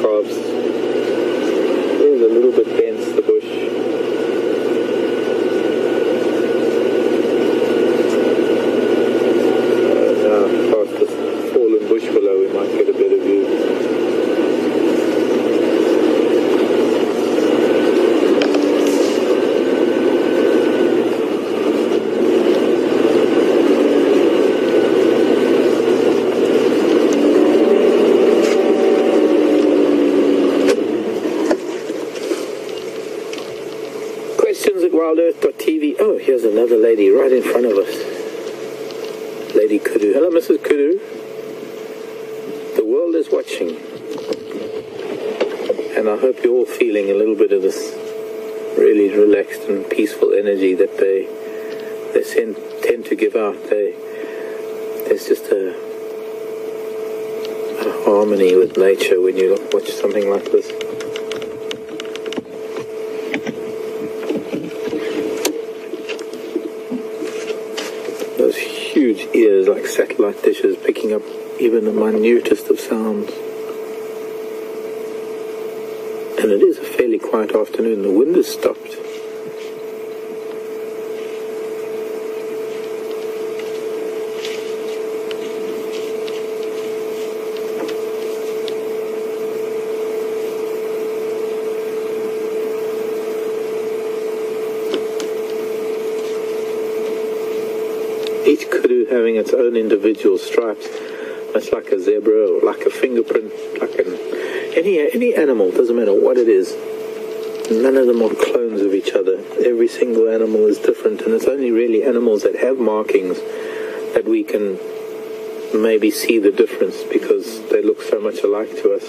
calves. There's a little bit dense, the bush. Now, past this fallen bush below, we might get a better view. WildEarth.tv. Oh, here's another lady right in front of us. Lady Kudu. Hello, Mrs. Kudu. The world is watching. And I hope you're all feeling a little bit of this really relaxed and peaceful energy that they tend to give out. There's just a harmony with nature when you watch something like this. Those huge ears like satellite dishes picking up even the minutest of sounds. And it is a fairly quiet afternoon. The wind has stopped. Each kudu having its own individual stripes, much like a zebra or like a fingerprint, like any animal, doesn't matter what it is. None of them are clones of each other. Every single animal is different, and it's only really animals that have markings that we can maybe see the difference because they look so much alike to us.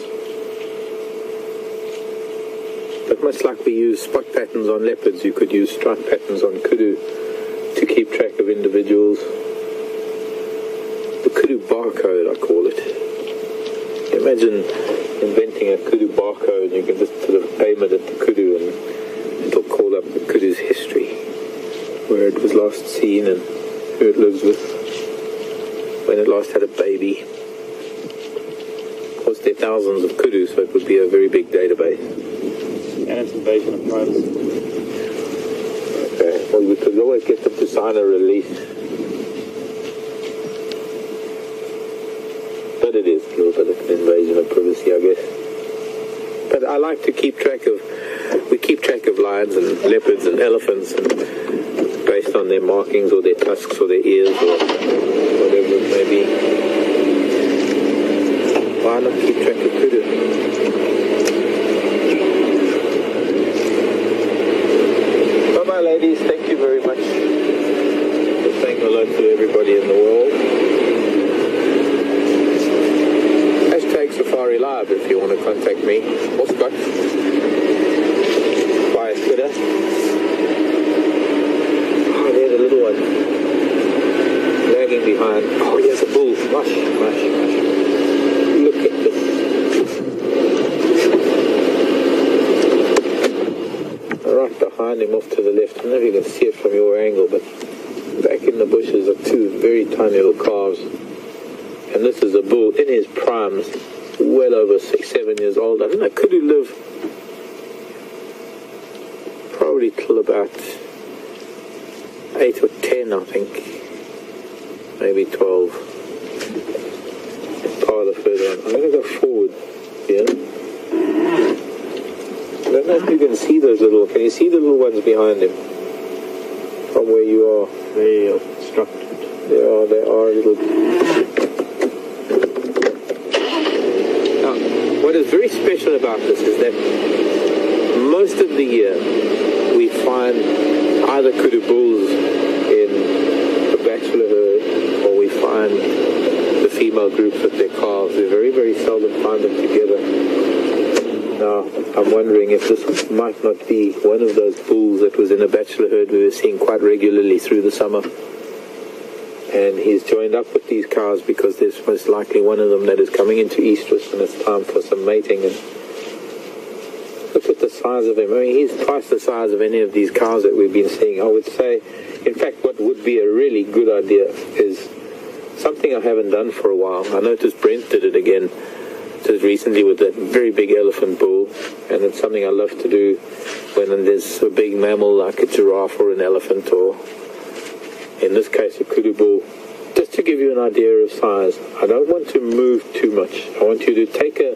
But much like we use spot patterns on leopards, you could use stripe patterns on kudu to keep track of individuals. The kudu barcode, I call it. Imagine inventing a kudu barcode. You can just sort of aim it at the kudu and it'll call up the kudu's history, where it was last seen and who it lives with, when it last had a baby. Of course, there are thousands of kudu, so it would be a very big database. And it's invasion of privacy. Okay, well, we could always get them to sign a release. But it is a little bit of an invasion of privacy, I guess. But I like to keep track of, we keep track of lions and leopards and elephants and based on their markings or their tusks or their ears or whatever it may be. Why not keep track of kudu? Bye-bye, ladies. Thank you very much for saying hello to everybody in the world. Safari Live if you want to contact me or Scott via Twitter. Oh, there's a little one lagging behind. Oh, there's a bull. Mush. Look at this. Right behind him off to the left. I don't know if you can see it from your angle, but back in the bushes are two very tiny little calves. And this is a bull in his primes. Well over 6-7 years old. I don't know, could he live probably till about 8 or 10, I think, maybe 12. Farther further on. I'm going to go forward here. I don't know if you can see those little. Can you see the little ones behind him from where you are? They are obstructed. They are a little. What is very special about this is that most of the year we find either kudu bulls in the bachelor herd or we find the female groups with their calves. We very, very seldom find them together. Now, I'm wondering if this might not be one of those bulls that was in a bachelor herd we were seeing quite regularly through the summer. And he's joined up with these cows because there's most likely one of them that is coming into estrus and it's time for some mating. And look at the size of him. I mean, he's twice the size of any of these cows that we've been seeing. I would say, in fact, what would be a really good idea is something I haven't done for a while. I noticed Brent did it again. just recently with a very big elephant bull, and it's something I love to do when there's a big mammal like a giraffe or an elephant, or in this case a kudu bull, just to give you an idea of size. I don't want to move too much. I want you to take a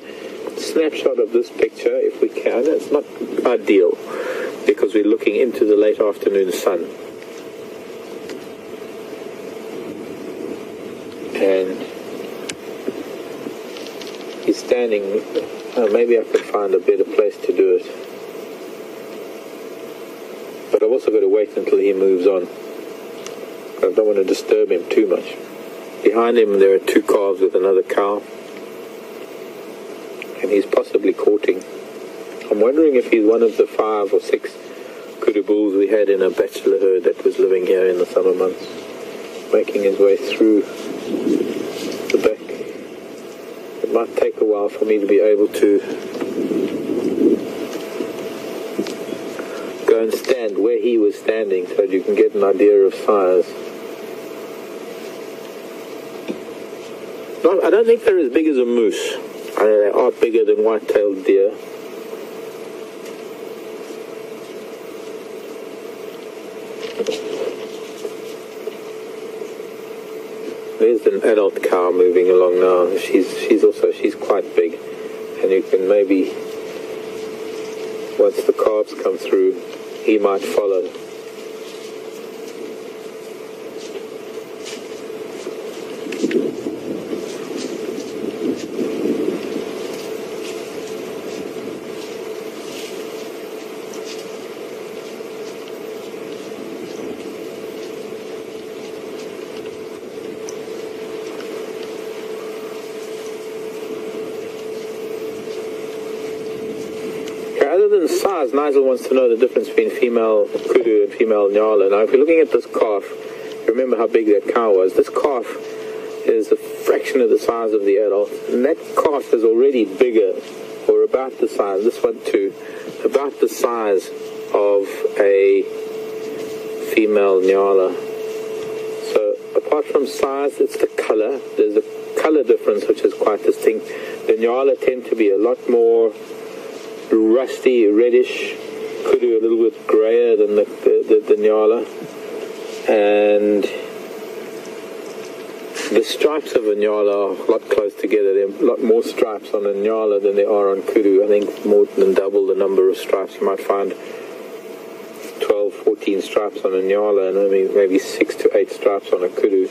snapshot of this picture if we can. It's not ideal because we're looking into the late afternoon sun. And he's standing, maybe I could find a better place to do it. But I've also got to wait until he moves on. I don't want to disturb him too much. Behind him there are two calves with another cow. And he's possibly courting. I'm wondering if he's one of the 5 or 6 kudu bulls we had in a bachelor herd that was living here in the summer months, making his way through the back. It might take a while for me to be able to go and stand where he was standing so that you can get an idea of size. I don't think they're as big as a moose. They are bigger than white-tailed deer. There's an adult cow moving along now. She's quite big, and you can maybe, once the calves come through, he might follow. Other than size, Nigel wants to know the difference between female kudu and female nyala. Now, if you're looking at this calf, remember how big that cow was. This calf is a fraction of the size of the adult, and that calf is already bigger, or about the size, this one too, about the size of a female nyala. So, apart from size, it's the color. There's a color difference which is quite distinct. The nyala tend to be a lot more rusty, reddish, kudu a little bit grayer than the nyala, and the stripes of a nyala are a lot close together. There are a lot more stripes on a nyala than there are on kudu. I think more than double the number of stripes. You might find 12, 14 stripes on a nyala and only maybe 6 to 8 stripes on a kudu.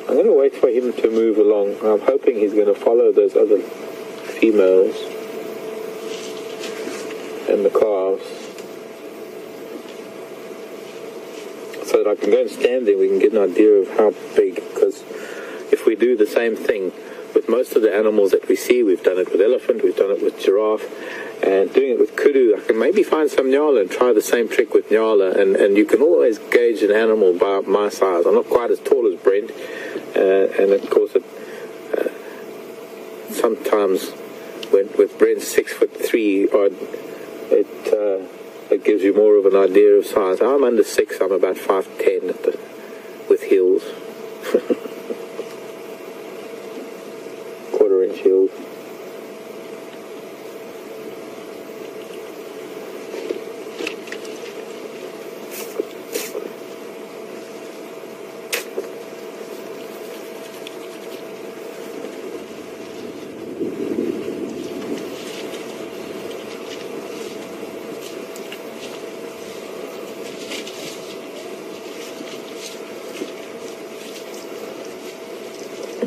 I'm going to wait for him to move along. I'm hoping he's going to follow those other females and the calves, so that I can go and stand there. We can get an idea of how big, because if we do the same thing with most of the animals that we see, we've done it with elephant, we've done it with giraffe, and doing it with kudu, I can maybe find some nyala and try the same trick with nyala, and you can always gauge an animal by my size. I'm not quite as tall as Brent, and of course sometimes with Brent's 6'3" odd, it gives you more of an idea of size. I'm under 6, I'm about 5'10" with heels. Quarter-inch heels.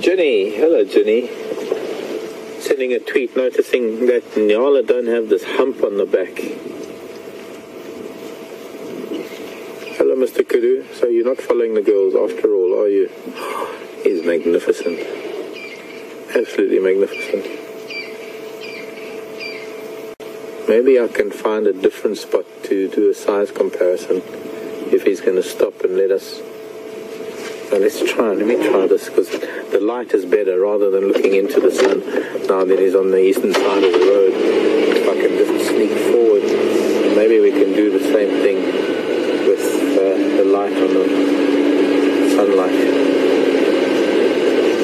Jenny, hello Jenny. Sending a tweet noticing that nyala don't have this hump on the back. Hello Mr. Kudu, so you're not following the girls after all, are you? He's magnificent. Absolutely magnificent. Maybe I can find a different spot to do a size comparison if he's going to stop and let us. Now let me try this, because the light is better rather than looking into the sun. Now that he's on the eastern side of the road, if I can just sneak forward, maybe we can do the same thing with the light on the sunlight.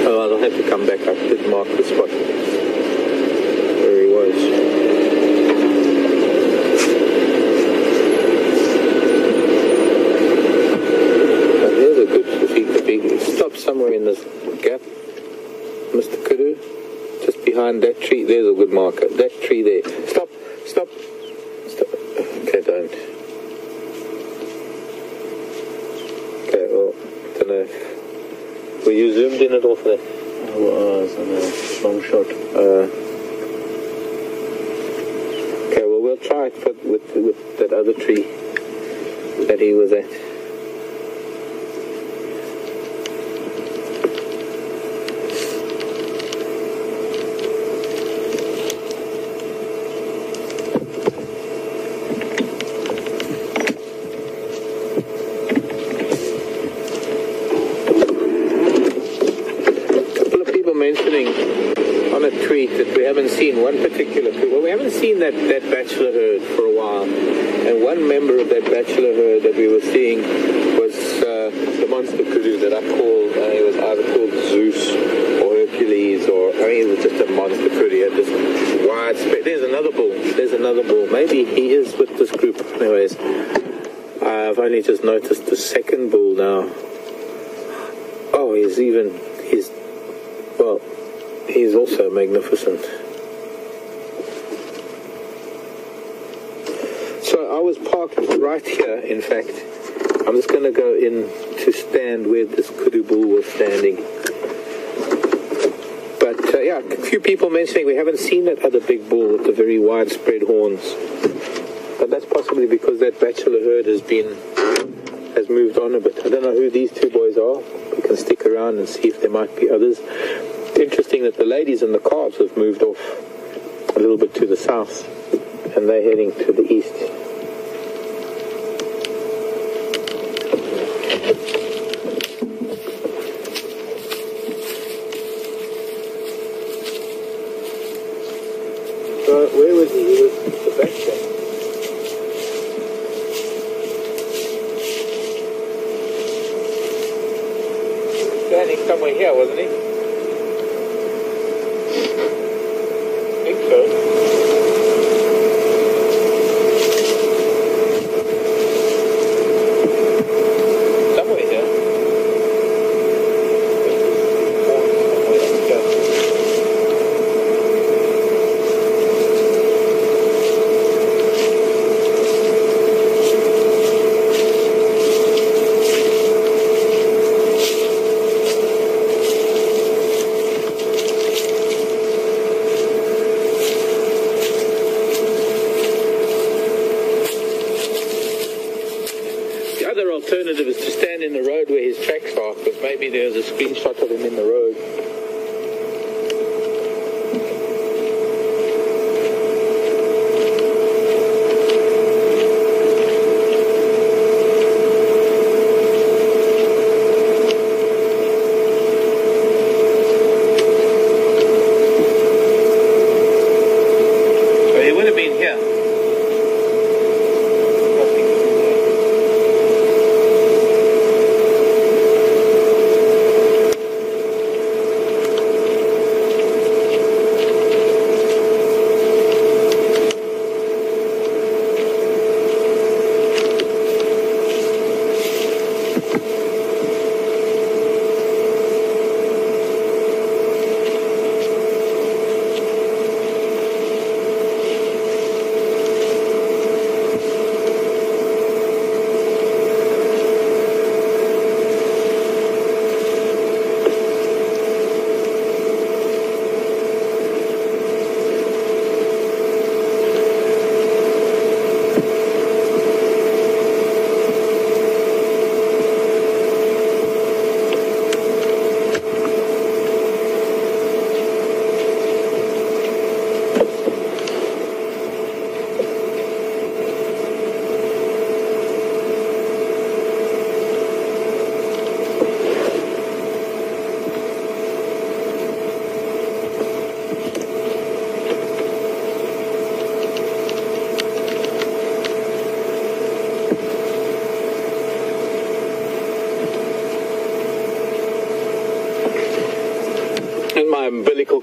Oh, I'll have to come back. I did mark the spot where he was. But there's a good, if he stops somewhere in this gap, Mr. Kudu, just behind that tree, there's a good marker. That tree there. Stop. Okay, don't. Okay, well, don't know. Were you zoomed in at all for that? I was on a long shot. Okay, well, we'll try it with that other tree that he was at. Mentioning on a tweet that we haven't seen one particular, well, we haven't seen that bachelor herd for a while, and one member of that bachelor herd that we were seeing was the monster kudu that I called, it was either called Zeus or Hercules, or I mean, it was just a monster kudu. He had this widespread. There's another bull. Maybe he is with this group. Anyways, I've only just noticed the second bull now. Oh, he's also magnificent. So I was parked right here, in fact. I'm just going to go in to stand where this kudu bull was standing. But yeah, a few people mentioning we haven't seen that other big bull with the very widespread horns. But that's possibly because that bachelor herd has moved on a bit. I don't know who these two boys are. We can stick around and see if there might be others. Interesting that the ladies and the calves have moved off a little bit to the south, and they're heading to the east. So where was he? He was the back there. Standing somewhere here, wasn't he? I think so. Somewhere here. Alternative is to stand in the road where his tracks are, because maybe there's a screenshot of him in the road. So he would have been here.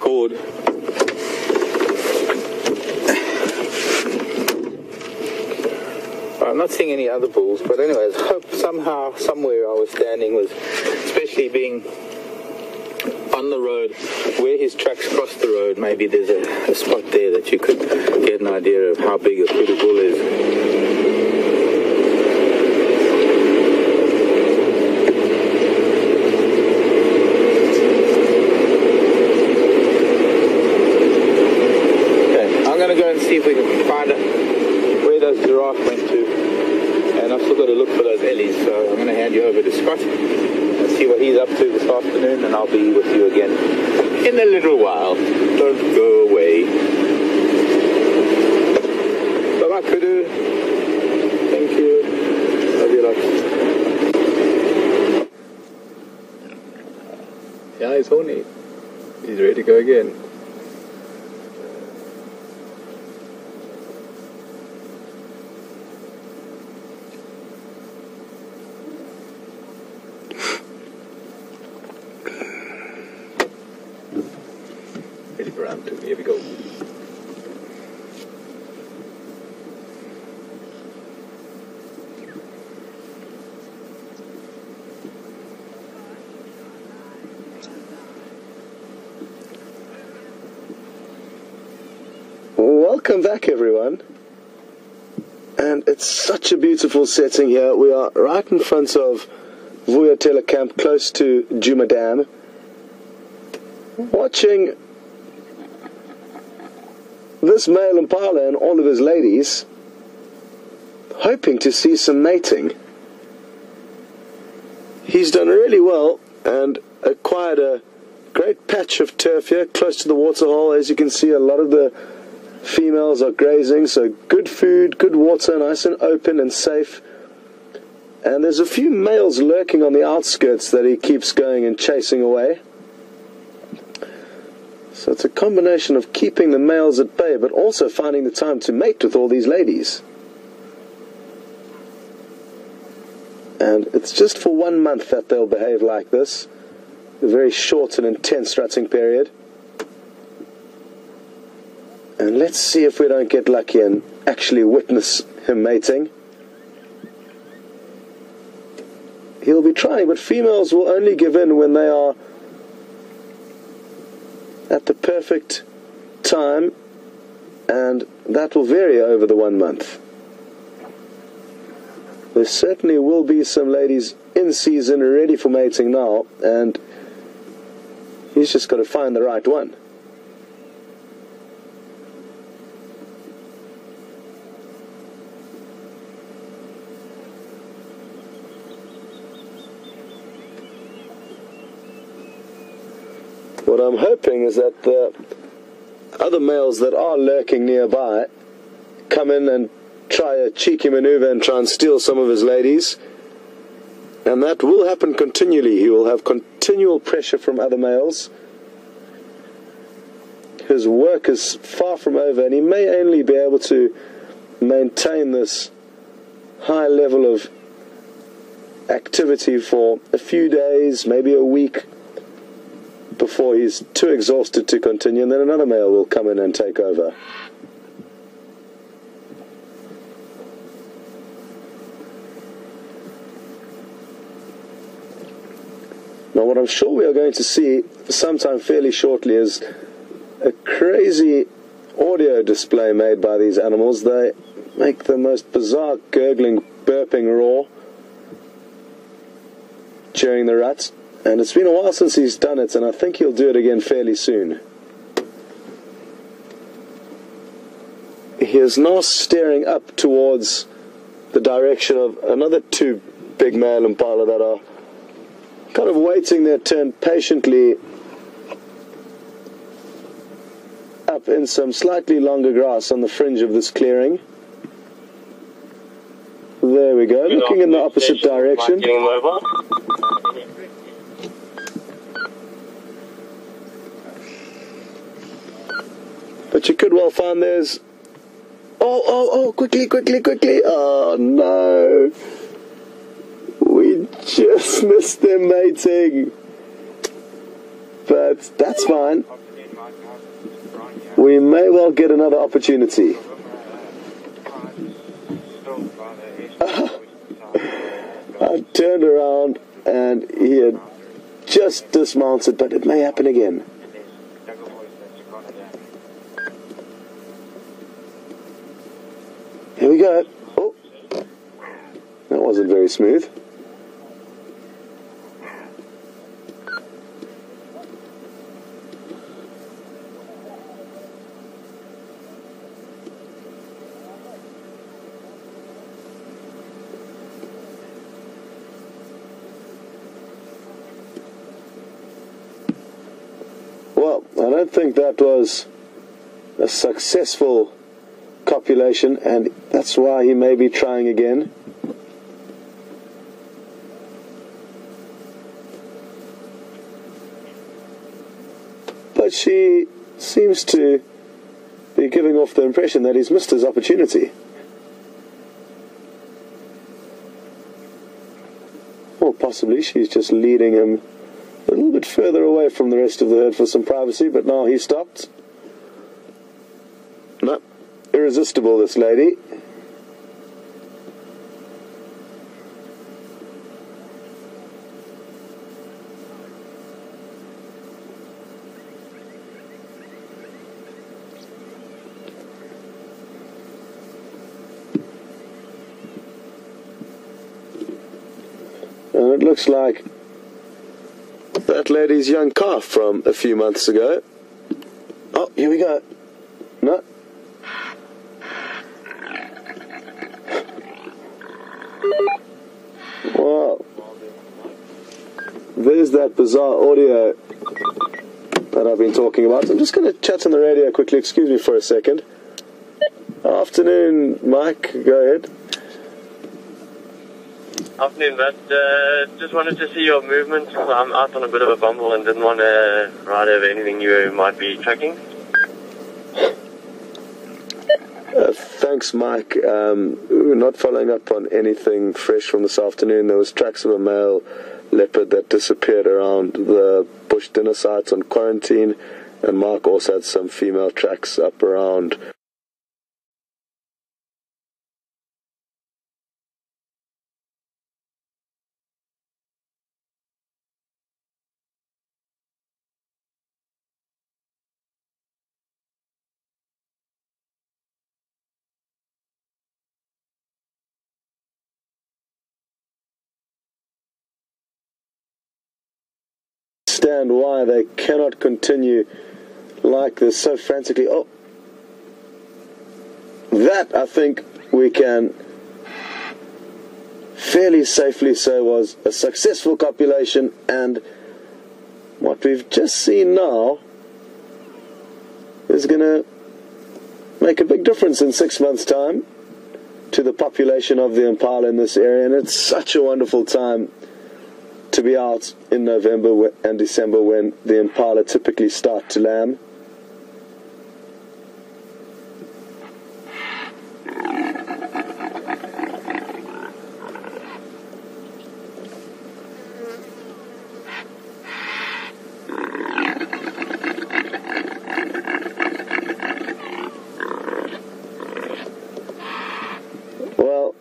cord. I'm not seeing any other bulls, but anyways, hope somehow, somewhere I was standing was, especially being on the road where his tracks cross the road, maybe there's a spot there that you could get an idea of how big a kudu bull is. Okay, I'm going to go and see if we can find where those giraffe went to, and I've still got to look for those ellies, so I'm going to hand you over to Scott and see what he's up to this afternoon, and I'll be with you again in a little while. Don't go away. Bye-bye, kudu. Thank you. Love you lots. Yeah, he's horny. He's ready to go again. Around to me. Here we go. Welcome back, everyone. And it's such a beautiful setting here. We are right in front of Vuyatela camp, close to Nkuhuma Dam, watching this male impala and all of his ladies, hoping to see some mating. He's done really well and acquired a great patch of turf here close to the waterhole. As you can see, a lot of the females are grazing, so good food, good water, nice and open and safe. And there's a few males lurking on the outskirts that he keeps going and chasing away. So it's a combination of keeping the males at bay, but also finding the time to mate with all these ladies. And it's just for 1 month that they'll behave like this. A very short and intense rutting period. And let's see if we don't get lucky and actually witness him mating. He'll be trying, but females will only give in when they are at the perfect time, and that will vary over the 1 month. There certainly will be some ladies in season ready for mating now, and he's just got to find the right one. What I'm hoping is that the other males that are lurking nearby come in and try a cheeky maneuver and try and steal some of his ladies. And that will happen continually. He will have continual pressure from other males. His work is far from over, and he may only be able to maintain this high level of activity for a few days, maybe a week, before he's too exhausted to continue, and then another male will come in and take over. Now, what I'm sure we are going to see sometime fairly shortly is a crazy audio display made by these animals. They make the most bizarre gurgling, burping roar during the rut. And it's been a while since he's done it, and I think he'll do it again fairly soon. He is now staring up towards the direction of another 2 big male impala that are kind of waiting their turn patiently up in some slightly longer grass on the fringe of this clearing. There we go, looking in the opposite direction. But you could well find there's... Oh, quickly. Oh, no. We just missed them mating. But that's fine. we may well get another opportunity. I turned around and he had just dismounted, but it may happen again. Here we go. Oh, that wasn't very smooth. Well, I don't think that was a successful copulation, and that's why he may be trying again. But she seems to be giving off the impression that he's missed his opportunity. Or possibly she's just leading him a little bit further away from the rest of the herd for some privacy, but now he stopped. No, irresistible, this lady. And it looks like that lady's young calf from a few months ago. Oh, here we go. No. Wow. There's that bizarre audio that I've been talking about. I'm just going to chat on the radio quickly. Excuse me for a second. Afternoon, Mike. Go ahead. Afternoon, but just wanted to see your movement. I'm out on a bit of a bumble and didn't want to ride over anything you might be tracking. Thanks, Mike. We're not following up on anything fresh from this afternoon. There was tracks of a male leopard that disappeared around the bush dinner sites on Quarantine, and Marc also had some female tracks up around why they cannot continue like this so frantically. Oh, that I think we can fairly safely say was a successful copulation, and what we've just seen now is going to make a big difference in 6 months' time to the population of the impala in this area. And it's such a wonderful time to be out in November and December when the impala typically start to lamb. Well,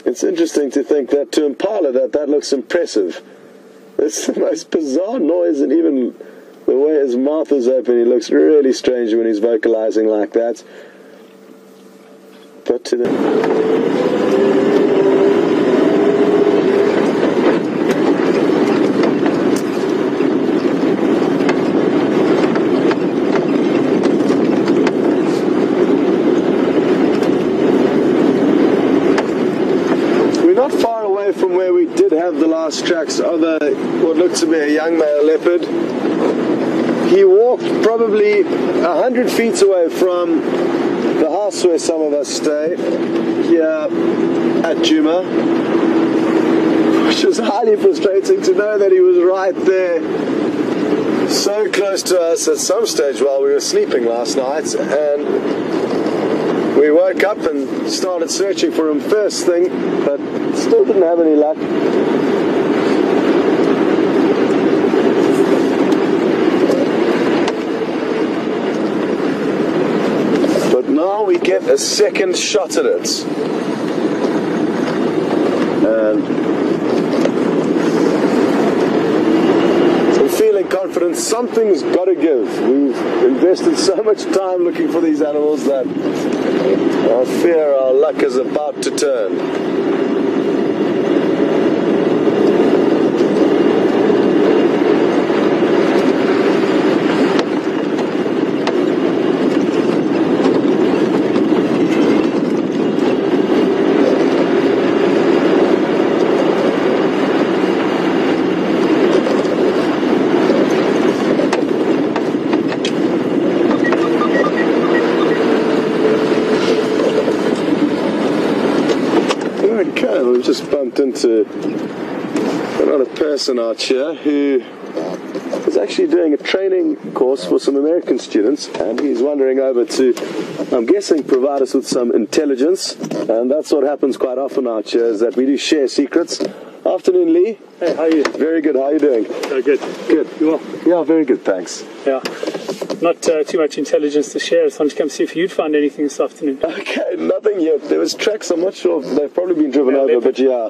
it's interesting to think that to impala that looks impressive. It's the most bizarre noise, and even the way his mouth is open, he looks really strange when he's vocalizing like that. But to we're not far away from where we did have the last tracks of what looked to be a young male leopard. He walked probably 100 feet away from the house where some of us stay here at Nkuhuma, which was highly frustrating to know that he was right there, so close to us at some stage while we were sleeping last night. And we woke up and started searching for him first thing, but still didn't have any luck. get a second shot at it. And I'm feeling confident something's got to give. We've invested so much time looking for these animals that I fear our luck is about to turn. We've just bumped into another person out here who is actually doing a training course for some American students, and he's wandering over to, I'm guessing, provide us with some intelligence. And that's what happens quite often out here, is that we do share secrets. Afternoon, Lee. Hey, how are you? Very good. How are you doing? Good. Good. You well? Yeah, very good, thanks. Yeah. Not too much intelligence to share. I just wanted to come see if you'd found anything this afternoon. Okay, nothing yet. There was tracks, I'm not sure if they've probably been driven over, but yeah.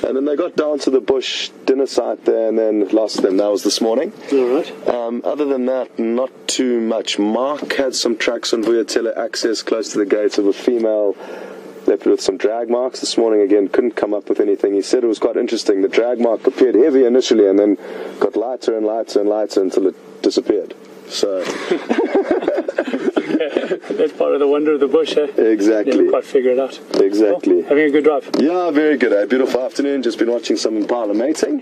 And then they got down to the bush dinner site there and then lost them. That was this morning. All right. Other than that, not too much. Marc had some tracks on Vuyatela access close to the gates of a female leopard with some drag marks this morning. Again, couldn't come up with anything. He said it was quite interesting. The drag mark appeared heavy initially and then got lighter and lighter and lighter until it disappeared. So that's part of the wonder of the bush, eh? Exactly. Never quite figure it out. Exactly. Well, having a good drive. Yeah, very good. A beautiful afternoon. Just been watching some impala mating.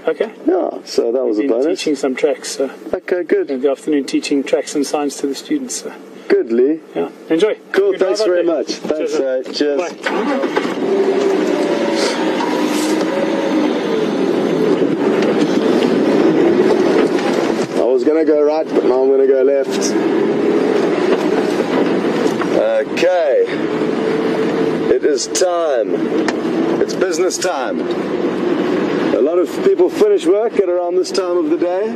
Okay. Yeah, so that was a bonus. Teaching some tracks. Okay, good. In the afternoon, teaching tracks and science to the students. Good, Lee. Yeah. Enjoy. Cool. Good Thanks very much. Cheers. Thanks. Cheers. Bye. I was going to go right, but now I'm going to go left. Okay. It is time. It's business time. A lot of people finish work at around this time of the day.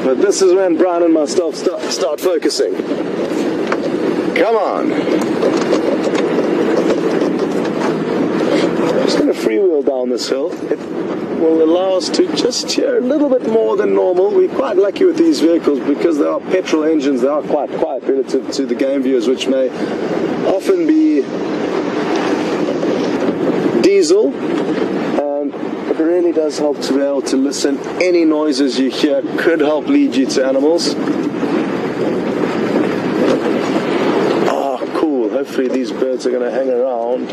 But this is when Brian and myself start focusing. Come on. I'm just going to freewheel down this hill. It will allow us to just hear a little bit more than normal. We're quite lucky with these vehicles because they are petrol engines. They are quite quiet relative to the game viewers, which may often be diesel. And it really does help to be able to listen. Any noises you hear could help lead you to animals. Oh, cool. Hopefully these birds are going to hang around.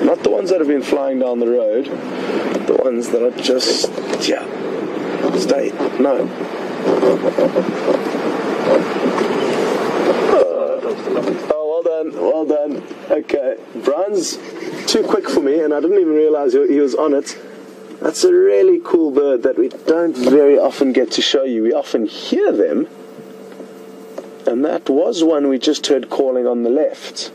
Not the ones that have been flying down the road, but the ones that are just, yeah, stay, no. Oh, well done. Okay, Brian's too quick for me, and I didn't even realize he was on it. That's a really cool bird that we don't very often get to show you. We often hear them, and that was one we just heard calling on the left.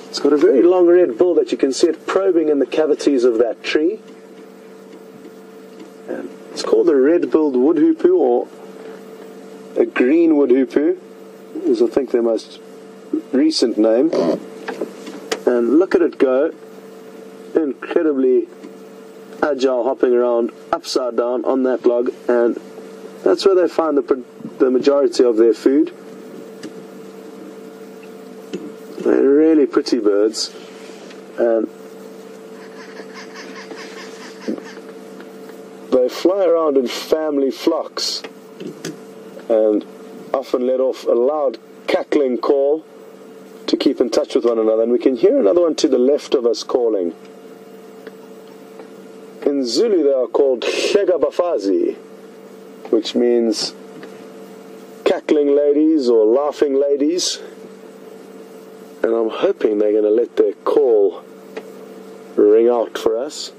It's got a very long red bill that you can see it probing in the cavities of that tree. And it's called a red-billed wood hoopoe, or a green wood hoopoe, is I think their most recent name. And look at it go, incredibly agile, hopping around upside down on that log, and that's where they find the majority of their food. They're really pretty birds, and they fly around in family flocks and often let off a loud cackling call to keep in touch with one another. And we can hear another one to the left of us calling. In Zulu they are called Hleka Bafazi, which means cackling ladies or laughing ladies. And I'm hoping they're going to let their call ring out for us.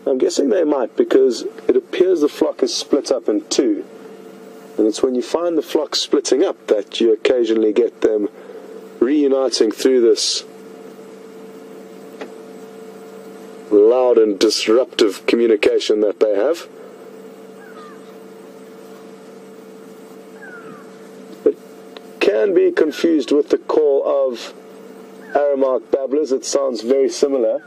I'm guessing they might, because it appears the flock is split up in two. And it's when you find the flock splitting up that you occasionally get them reuniting through this loud and disruptive communication that they have. It can can be confused with the call of Aramark babblers. It sounds very similar.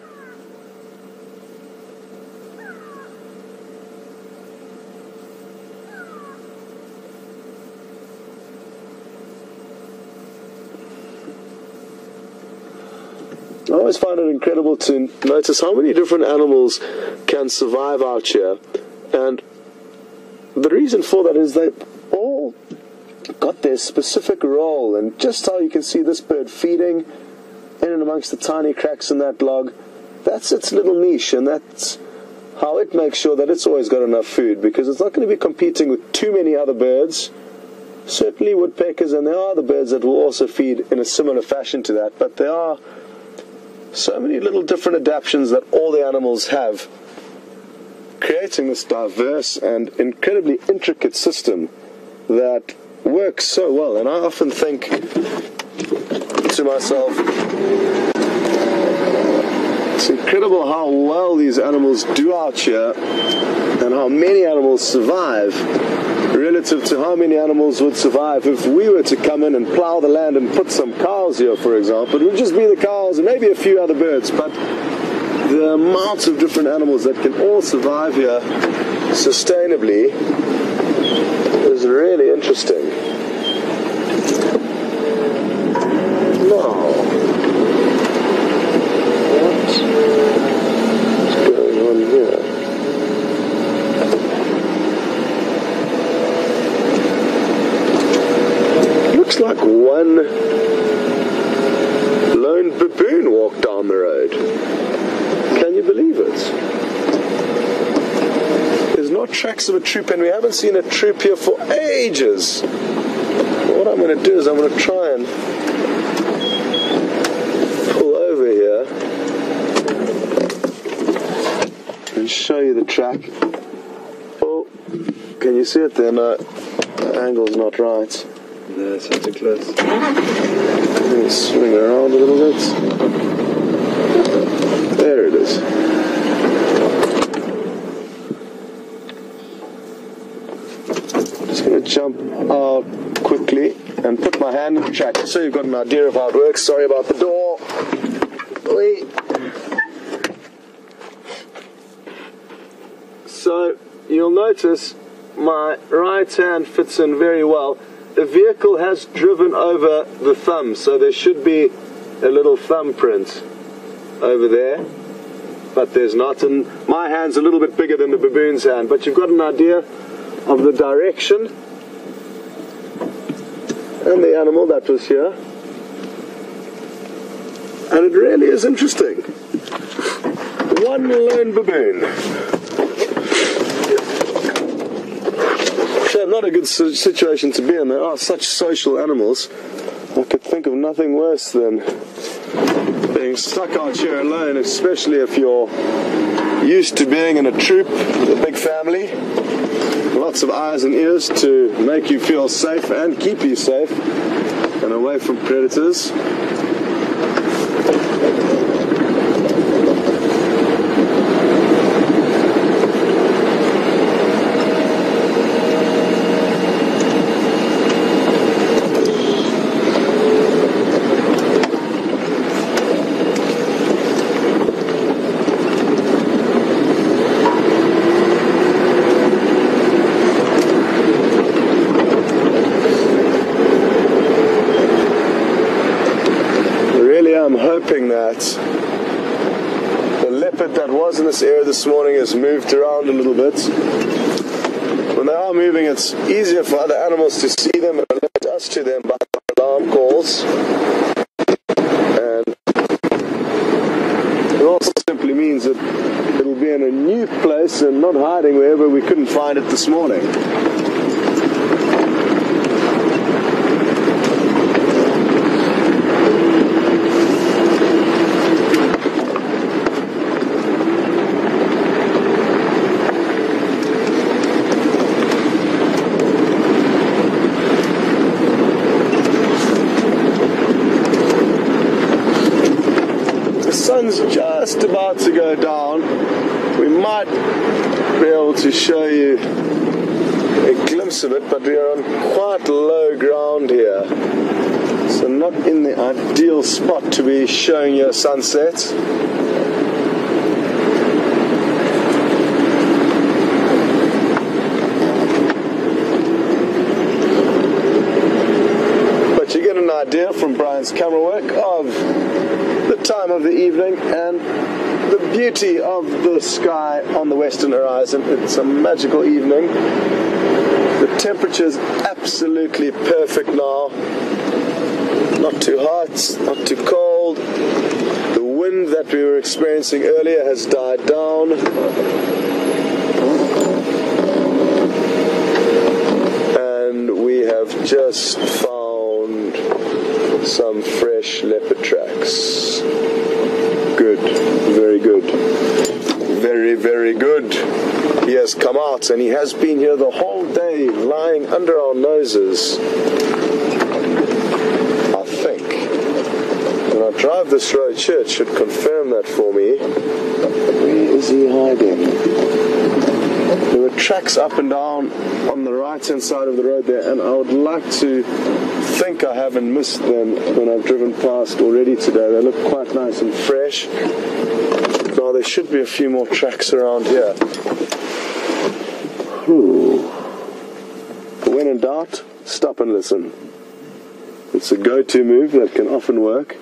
I always find it incredible to notice how many different animals can survive out here, and the reason for that is they've all got their specific role. And just how you can see this bird feeding in and amongst the tiny cracks in that log, that's its little niche, and that's how it makes sure that it's always got enough food, because it's not going to be competing with too many other birds. Certainly woodpeckers, and there are other birds that will also feed in a similar fashion to that, but there are so many little different adaptations that all the animals have, creating this diverse and incredibly intricate system that works so well. And I often think to myself, it's incredible how well these animals do out here, and how many animals survive relative to how many animals would survive if we were to come in and plow the land and put some cows here, for example. It would just be the cows and maybe a few other birds, but the amounts of different animals that can all survive here sustainably is really interesting. Now, what's going on here? Looks like one lone baboon walked down the road. Can you believe it? There's no tracks of a troop, and we haven't seen a troop here for ages. What I'm going to do is I'm going to try and pull over here and show you the track. Oh, can you see it there? No, the angle's not right. No, it's not too close. Let me swing around a little bit. There it is. Just going to jump out quickly and put my hand in the track so you've got an idea of how it works. Sorry about the door. Wait. So you'll notice my right hand fits in very well. The vehicle has driven over the thumb, so there should be a little thumbprint over there, but there's not. And my hand's a little bit bigger than the baboon's hand, but you've got an idea of the direction and the animal that was here, and it really is interesting. One lone baboon. Not a good situation to be in. There are such social animals. I could think of nothing worse than being stuck out here alone, especially if you're used to being in a troop with a big family. Lots of eyes and ears to make you feel safe and keep you safe and away from predators. I'm hoping that the leopard that was in this area this morning has moved around a little bit. When they are moving, it's easier for other animals to see them and alert us to them by alarm calls. And it also simply means that it'll be in a new place and not hiding wherever we couldn't find it this morning. Just about to go down. We might be able to show you a glimpse of it, but we are on quite low ground here. So not in the ideal spot to be showing you a sunset. But you get an idea from Brian's camera work of the time of the evening and the beauty of the sky on the western horizon. It's a magical evening. The temperature's absolutely perfect now. Not too hot, not too cold. The wind that we were experiencing earlier has died down. And we have just found some fresh leopard tracks. Good, very good. Very, very good. He has come out and he has been here the whole day, lying under our noses. I think. When I drive this road, Church should confirm that for me. Where is he hiding? There were tracks up and down on the right-hand side of the road there, and I would like to think I haven't missed them when I've driven past already today. They look quite nice and fresh. Now there should be a few more tracks around here. But when in doubt, stop and listen. It's a go-to move that can often work.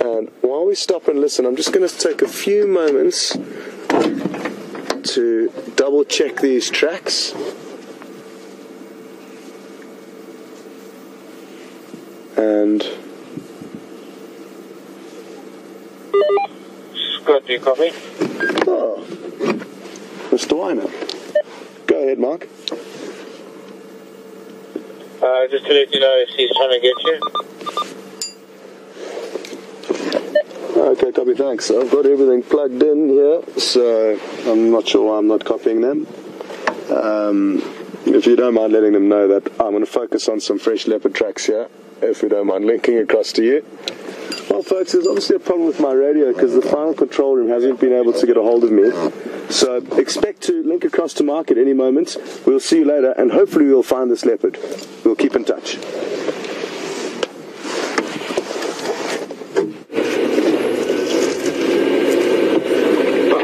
And while we stop and listen, I'm just going to take a few moments to double check these tracks. And Scott, do you copy? oh, Mr. Weiner. Go ahead, Mark. Just to let you know if he's trying to get you. Okay, copy, thanks. I've got everything plugged in here, so I'm not sure why I'm not copying them. If you don't mind letting them know that I'm going to focus on some fresh leopard tracks here, if you don't mind linking across to you. Well, folks, there's obviously a problem with my radio because the final control room hasn't been able to get a hold of me. So expect to link across to Marc at any moment. We'll see you later, and hopefully we'll find this leopard. We'll keep in touch.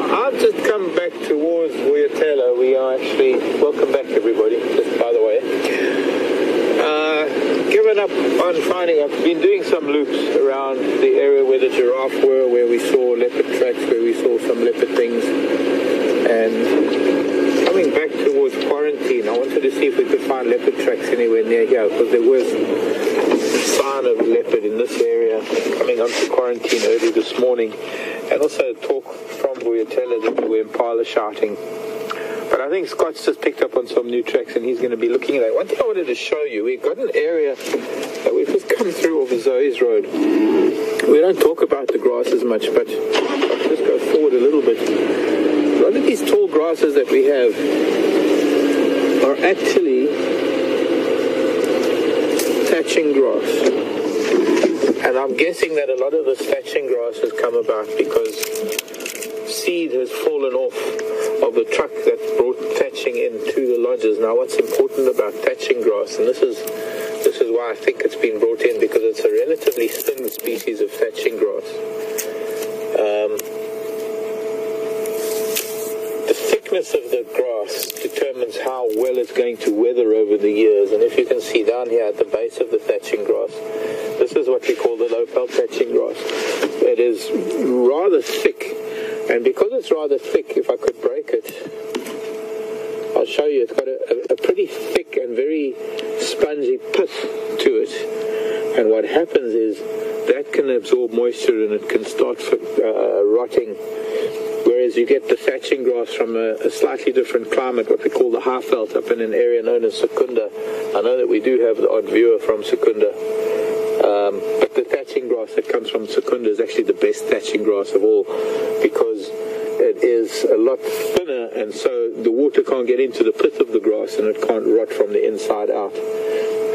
I've just come back towards Wuyatela. We are actually, welcome back everybody, just by the way. Given up on finding, I've been doing some loops around the area where the giraffe were, where we saw leopard tracks, where we saw some leopard things. And coming back towards quarantine, I wanted to see if we could find leopard tracks anywhere near here, because there was a sign of leopard in this area coming onto quarantine early this morning. And also talk from Wuyatela that there were impala shouting. But I think Scott's just picked up on some new tracks and he's going to be looking at that. One thing I wanted to show you, we've got an area that we've just come through over Zoe's Road. We don't talk about the grass as much, but I'll just go forward a little bit. A lot of these tall grasses that we have are actually thatching grass. And I'm guessing that a lot of this thatching grass has come about because seed has fallen off of the truck that brought thatching into the lodges. Now what's important about thatching grass, and this is why I think it's been brought in, because it's a relatively thin species of thatching grass. The thickness of the grass determines how well it's going to weather over the years, and if you can see down here at the base of the thatching grass, this is what we call the low pelt thatching grass. It is rather thick. And because it's rather thick, if I could break it, I'll show you. It's got a pretty thick and very spongy pith to it. And what happens is that can absorb moisture and it can start rotting. Whereas you get the thatching grass from a slightly different climate, what we call the high veld, up in an area known as Secunda. I know that we do have the odd viewer from Secunda. But the thatching grass that comes from Secunda is actually the best thatching grass of all, because it is a lot thinner and so the water can't get into the pith of the grass and it can't rot from the inside out.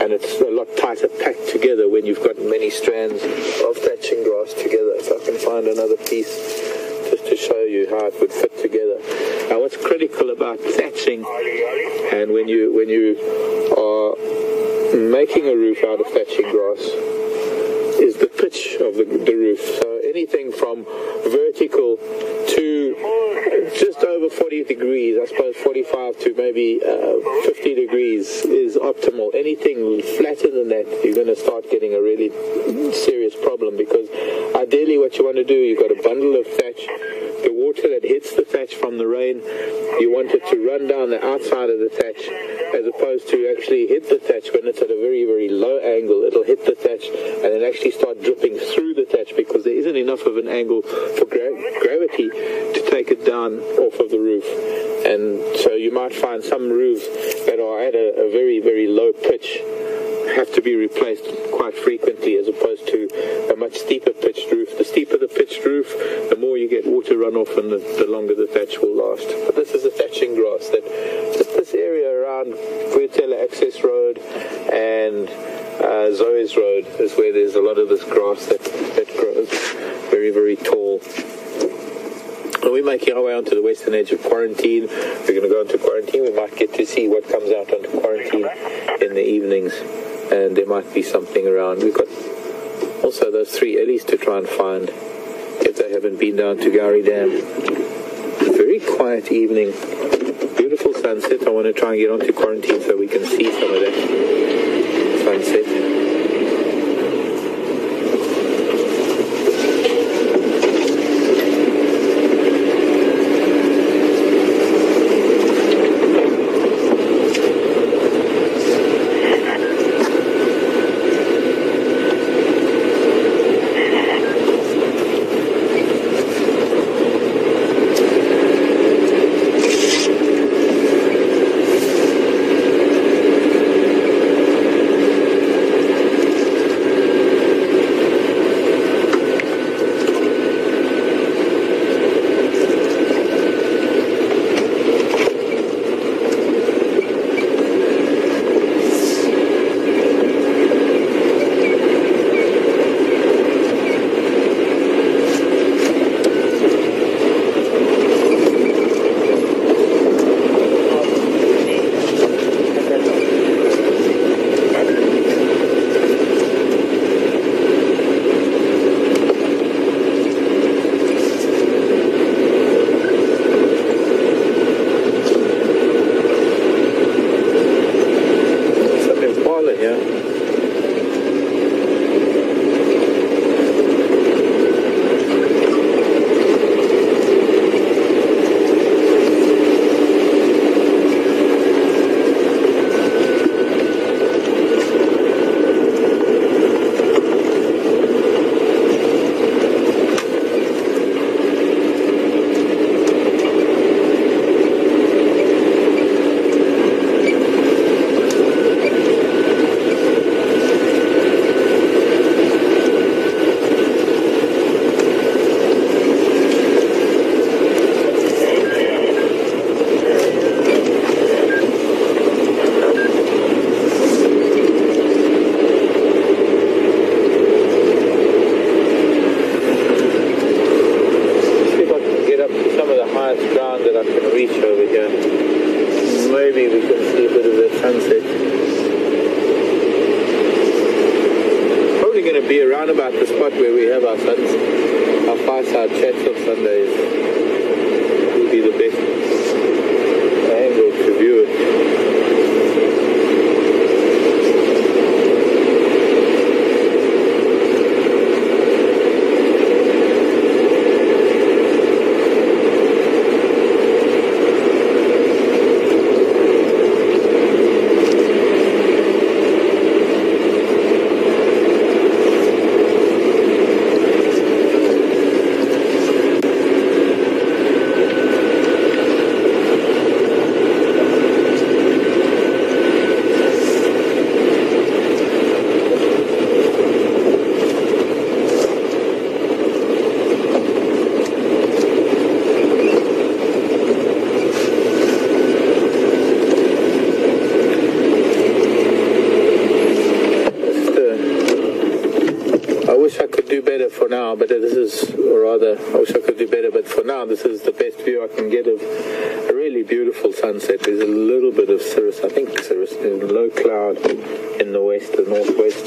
And it's a lot tighter packed together when you've got many strands of thatching grass together. If I can find another piece just to show you how it would fit together. Now what's critical about thatching, and when you are making a roof out of thatching grass is the pitch of the roof. So anything from vertical to just over 40 degrees, I suppose 45 to maybe 50 degrees is optimal. Anything flatter than that, you're going to start getting a really serious problem, because ideally what you want to do, you've got a bundle of thatch. The water that hits the thatch from the rain, you want it to run down the outside of the thatch, as opposed to actually hit the thatch when it's at a very, very low angle. It'll hit the thatch and then actually start dripping through the thatch, because there isn't enough of an angle for gravity to take it down off of the roof. And so you might find some roofs that are at a very, very low pitch have to be replaced quite frequently, as opposed to a much steeper pitched roof. The steeper the pitched roof, the more you get water runoff, and the longer the thatch will last. But this is a thatching grass that just this area around Vuyatela Access Road and Zoe's Road is where there's a lot of this grass that grows very, very tall. We're making our way onto the western edge of quarantine. We're going to go into quarantine. We might get to see what comes out onto quarantine in the evenings, and there might be something around. We've got also those 3 ellies to try and find if they haven't been down to Gowrie Dam. Very quiet evening. Beautiful sunset. I want to try and get onto quarantine so we can see some of that sunset. About the spot where we have our fireside chats on Sundays will be the best angle to view it. do better for now, but this is, or rather, I wish I could do better, but for now, this is the best view I can get of a really beautiful sunset. There's a little bit of cirrus, I think cirrus, in low cloud in the west and northwest,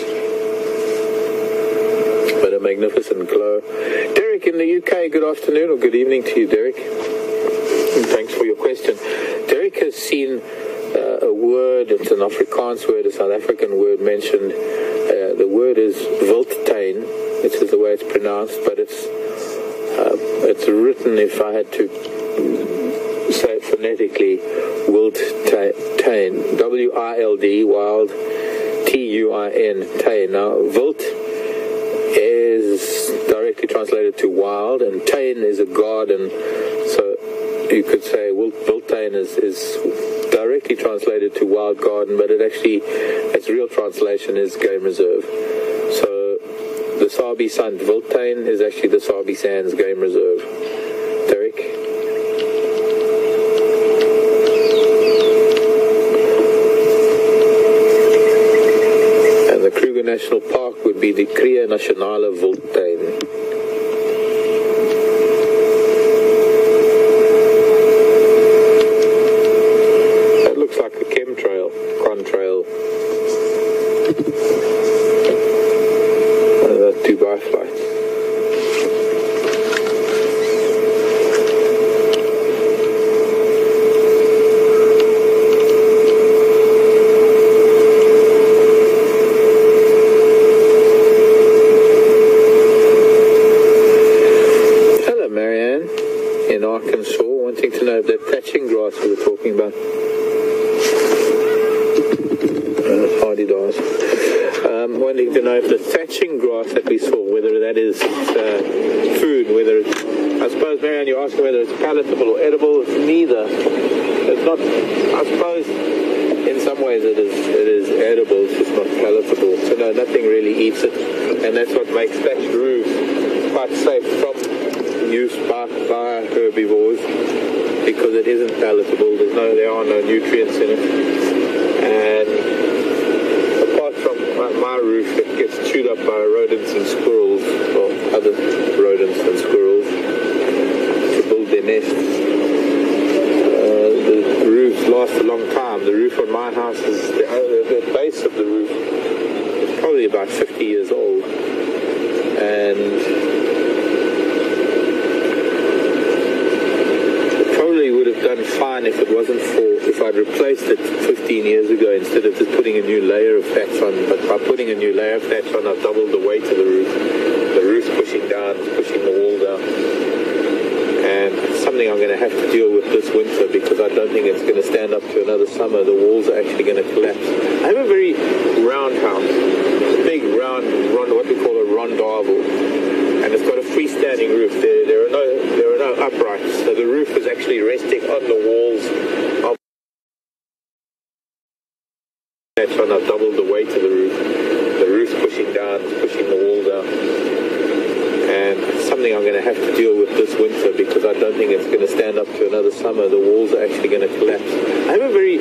but a magnificent glow. Derek in the UK, good afternoon or good evening to you, Derek. And thanks for your question. Derek has seen a word, it's an Afrikaans word, a South African word mentioned. The word is wildtuin, which is the way it's pronounced, but it's written, if I had to say it phonetically, wildtuin, W-I-L-D, wild, T-U-I-N, tain. Now, wild is directly translated to wild, and tuin is a garden, so you could say wildtuin is directly translated to wild garden, but it actually, its real translation is game reserve. So the Sabi Sand Wildtuin is actually the Sabi Sands Game Reserve. Derek? And the Kruger National Park would be the Kruger Nationale Wildtuin. Contrail, one of the Dubai flights. Hello, Marianne in Arkansas, wanting to know if that thatching grass we were talking about. Hardy does. Wanting to know if the thatching grass that we saw, whether that is food, whether it's, I suppose, Marianne, you're asking whether it's palatable or edible. It's neither. It's not, I suppose, in some ways it is edible, it's just not palatable. So no, nothing really eats it, and that's what makes thatched roofs quite safe from use by herbivores, because it isn't palatable. There are no nutrients in it. And apart from my roof that gets chewed up by rodents and squirrels, or other rodents and squirrels, to build their nests, the roofs last a long time. The roof on my house is, the base of the roof is probably about 50 years old, and would have done fine if it wasn't if I'd replaced it 15 years ago instead of just putting a new layer of thatch on. But by putting a new layer of thatch on, I've doubled the weight of the roof. The roof's pushing down, pushing the wall down. And it's something I'm going to have to deal with this winter, because I don't think it's going to stand up to another summer. The walls are actually going to collapse. I have a very round house, a big round, what we call a rondavel. And it's got a freestanding roof. There are no uprights, so the roof is actually resting on the walls of that one. I've doubled the weight of the roof. The roof's pushing down, pushing the wall down. And it's something I'm going to have to deal with this winter, because I don't think it's going to stand up to another summer. The walls are actually going to collapse. I have a very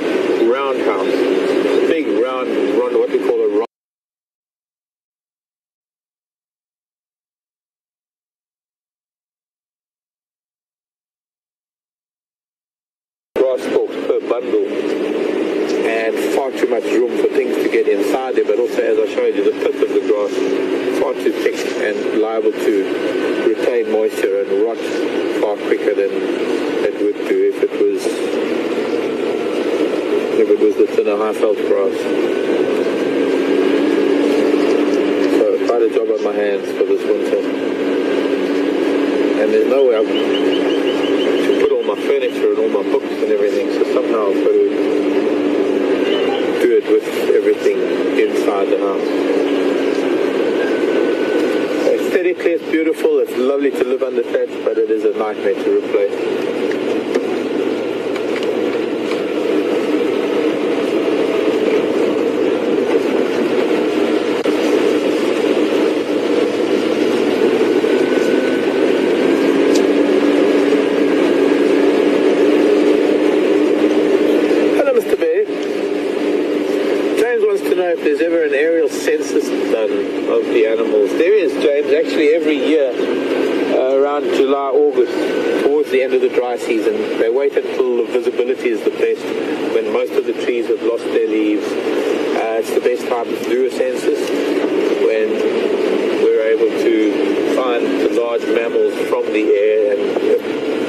round house, a big round, what we call a round. Stalks per bundle, and far too much room for things to get inside there, but also, as I showed you, the pith of the grass far too thick and liable to retain moisture and rot far quicker than it would do if it was the thinner high-felt grass. So quite a job on my hands for this winter, and there's no way to put all my furniture and all my books and everything, so somehow I've got to do it with everything inside the house. Aesthetically it's beautiful, it's lovely to live under thatch, but it is a nightmare to replace. If there's ever an aerial census done of the animals. There is, James, actually every year, around July, August, towards the end of the dry season, they wait until the visibility is the best, when most of the trees have lost their leaves. It's the best time to do a census, when we're able to find the large mammals from the air. And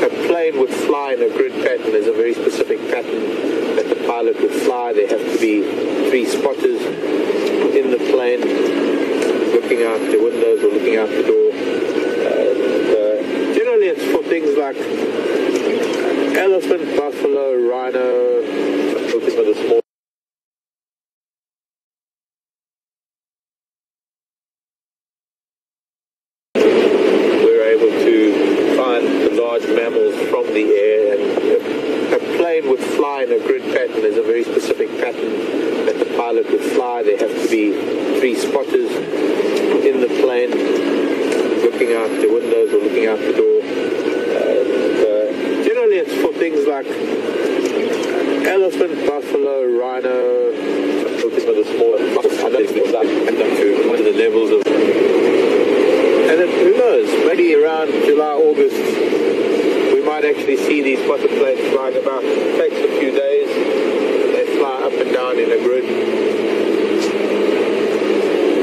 a plane would fly in a grid pattern. There's a very specific pattern that the pilot would fly. There have to be 3 spotters in the plane looking out the windows or looking out the door. Generally it's for things like elephant, buffalo, rhino, something with a small. We're able to find the large mammals from the air, and a plane would fly in a grid pattern. There's a very specific pattern that the pilot would fly. There have to be 3 spotters in the plane looking out the windows or looking out the door. Generally it's for things like elephant, buffalo, rhino, something with a smaller and up to the levels of. And then, who knows, maybe around July, August, we might actually see these spotted planes flying about. It takes a few days, and they fly up and down in a grid.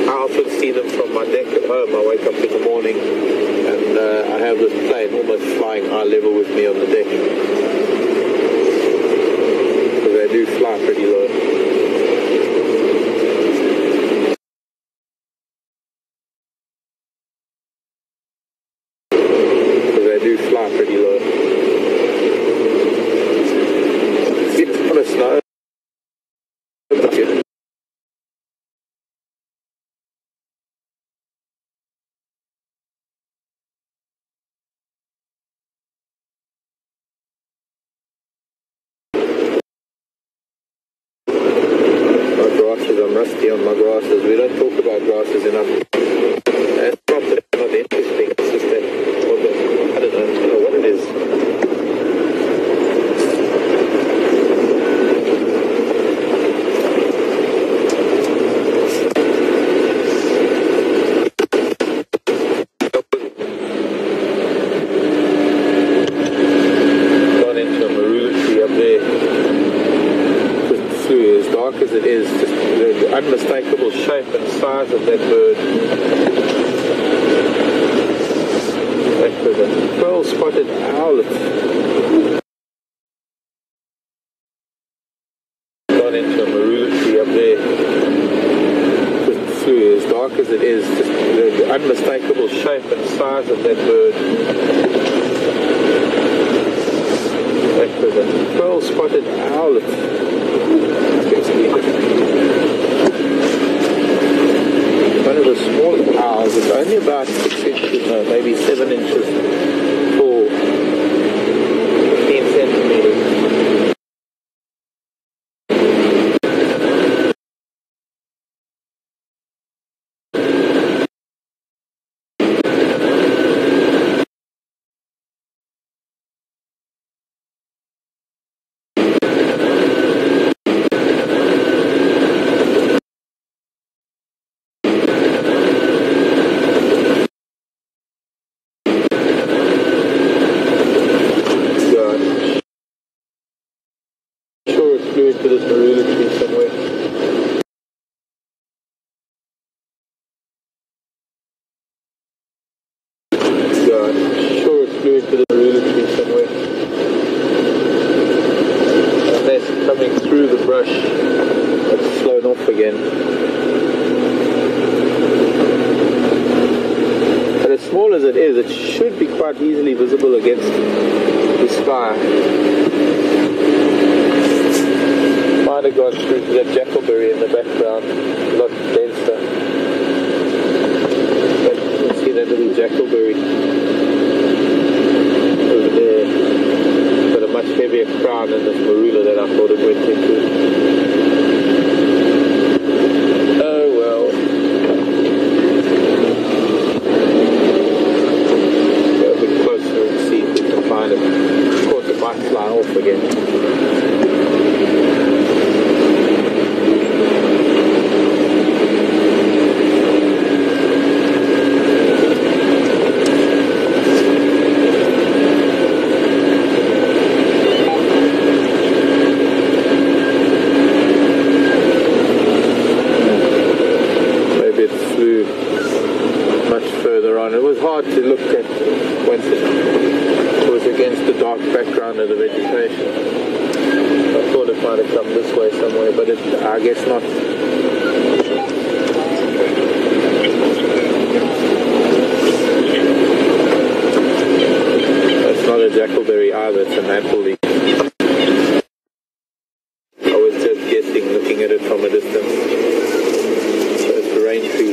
I often see them from my deck at home. I wake up in the morning and I have this plane almost flying eye level with me on the deck. Because they do fly pretty low. Pretty low. It's on a snow. My grasses, I'm rusty on my grasses. We don't talk about grasses enough. It's not that they're not interesting, it's just that, I don't know what it is. Gone into a marula tree up there. Just flew as dark as it is, just the unmistakable shape and size of that bird. With a pearl-spotted owlet. Gone into a marula tree up there. Just flew as dark as it is, just the unmistakable shape and size of that bird. With a pearl-spotted owlet. One of the small owls is only about 6 inches, no, maybe 7 inches tall, 15 centimeters. Flew into this marula tree somewhere. Yeah, I'm sure it flew into the marula tree somewhere. And that's coming through the brush. It's flown off again. But as small as it is, it should be quite easily visible against the sky. Might have gone through to that jackalberry in the background, a lot denser. But you can see that little jackalberry over there. Got a much heavier crown than this marula that I thought it went into. Oh well. Go a bit closer and see if we can find it. Of course it might fly off again. hard to look at when it was against the dark background of the vegetation. I thought it might have come this way somewhere, but I guess not. It's not a jackleberry either, it's an apple leaf. I was just guessing looking at it from a distance. So it's a rain tree.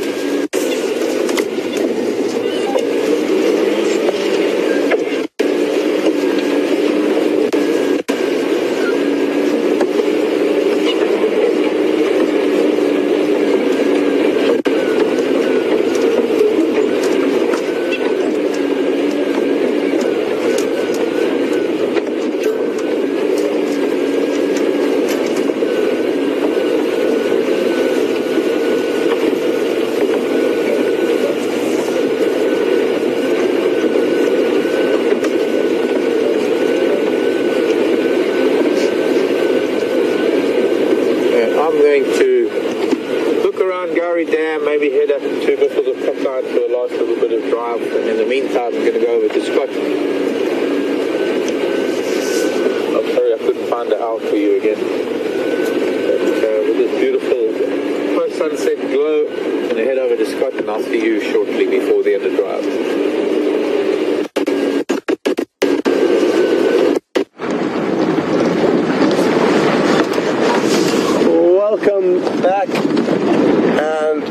Maybe head up to Buffalo of Cockeye for a last little bit of drive, and in the meantime I'm going to go over to Scott. I'm sorry I couldn't find the owl for you again. But, with this beautiful post-sunset glow, I'm going to head over to Scott and I'll see you shortly before the end of the drive. Welcome back, and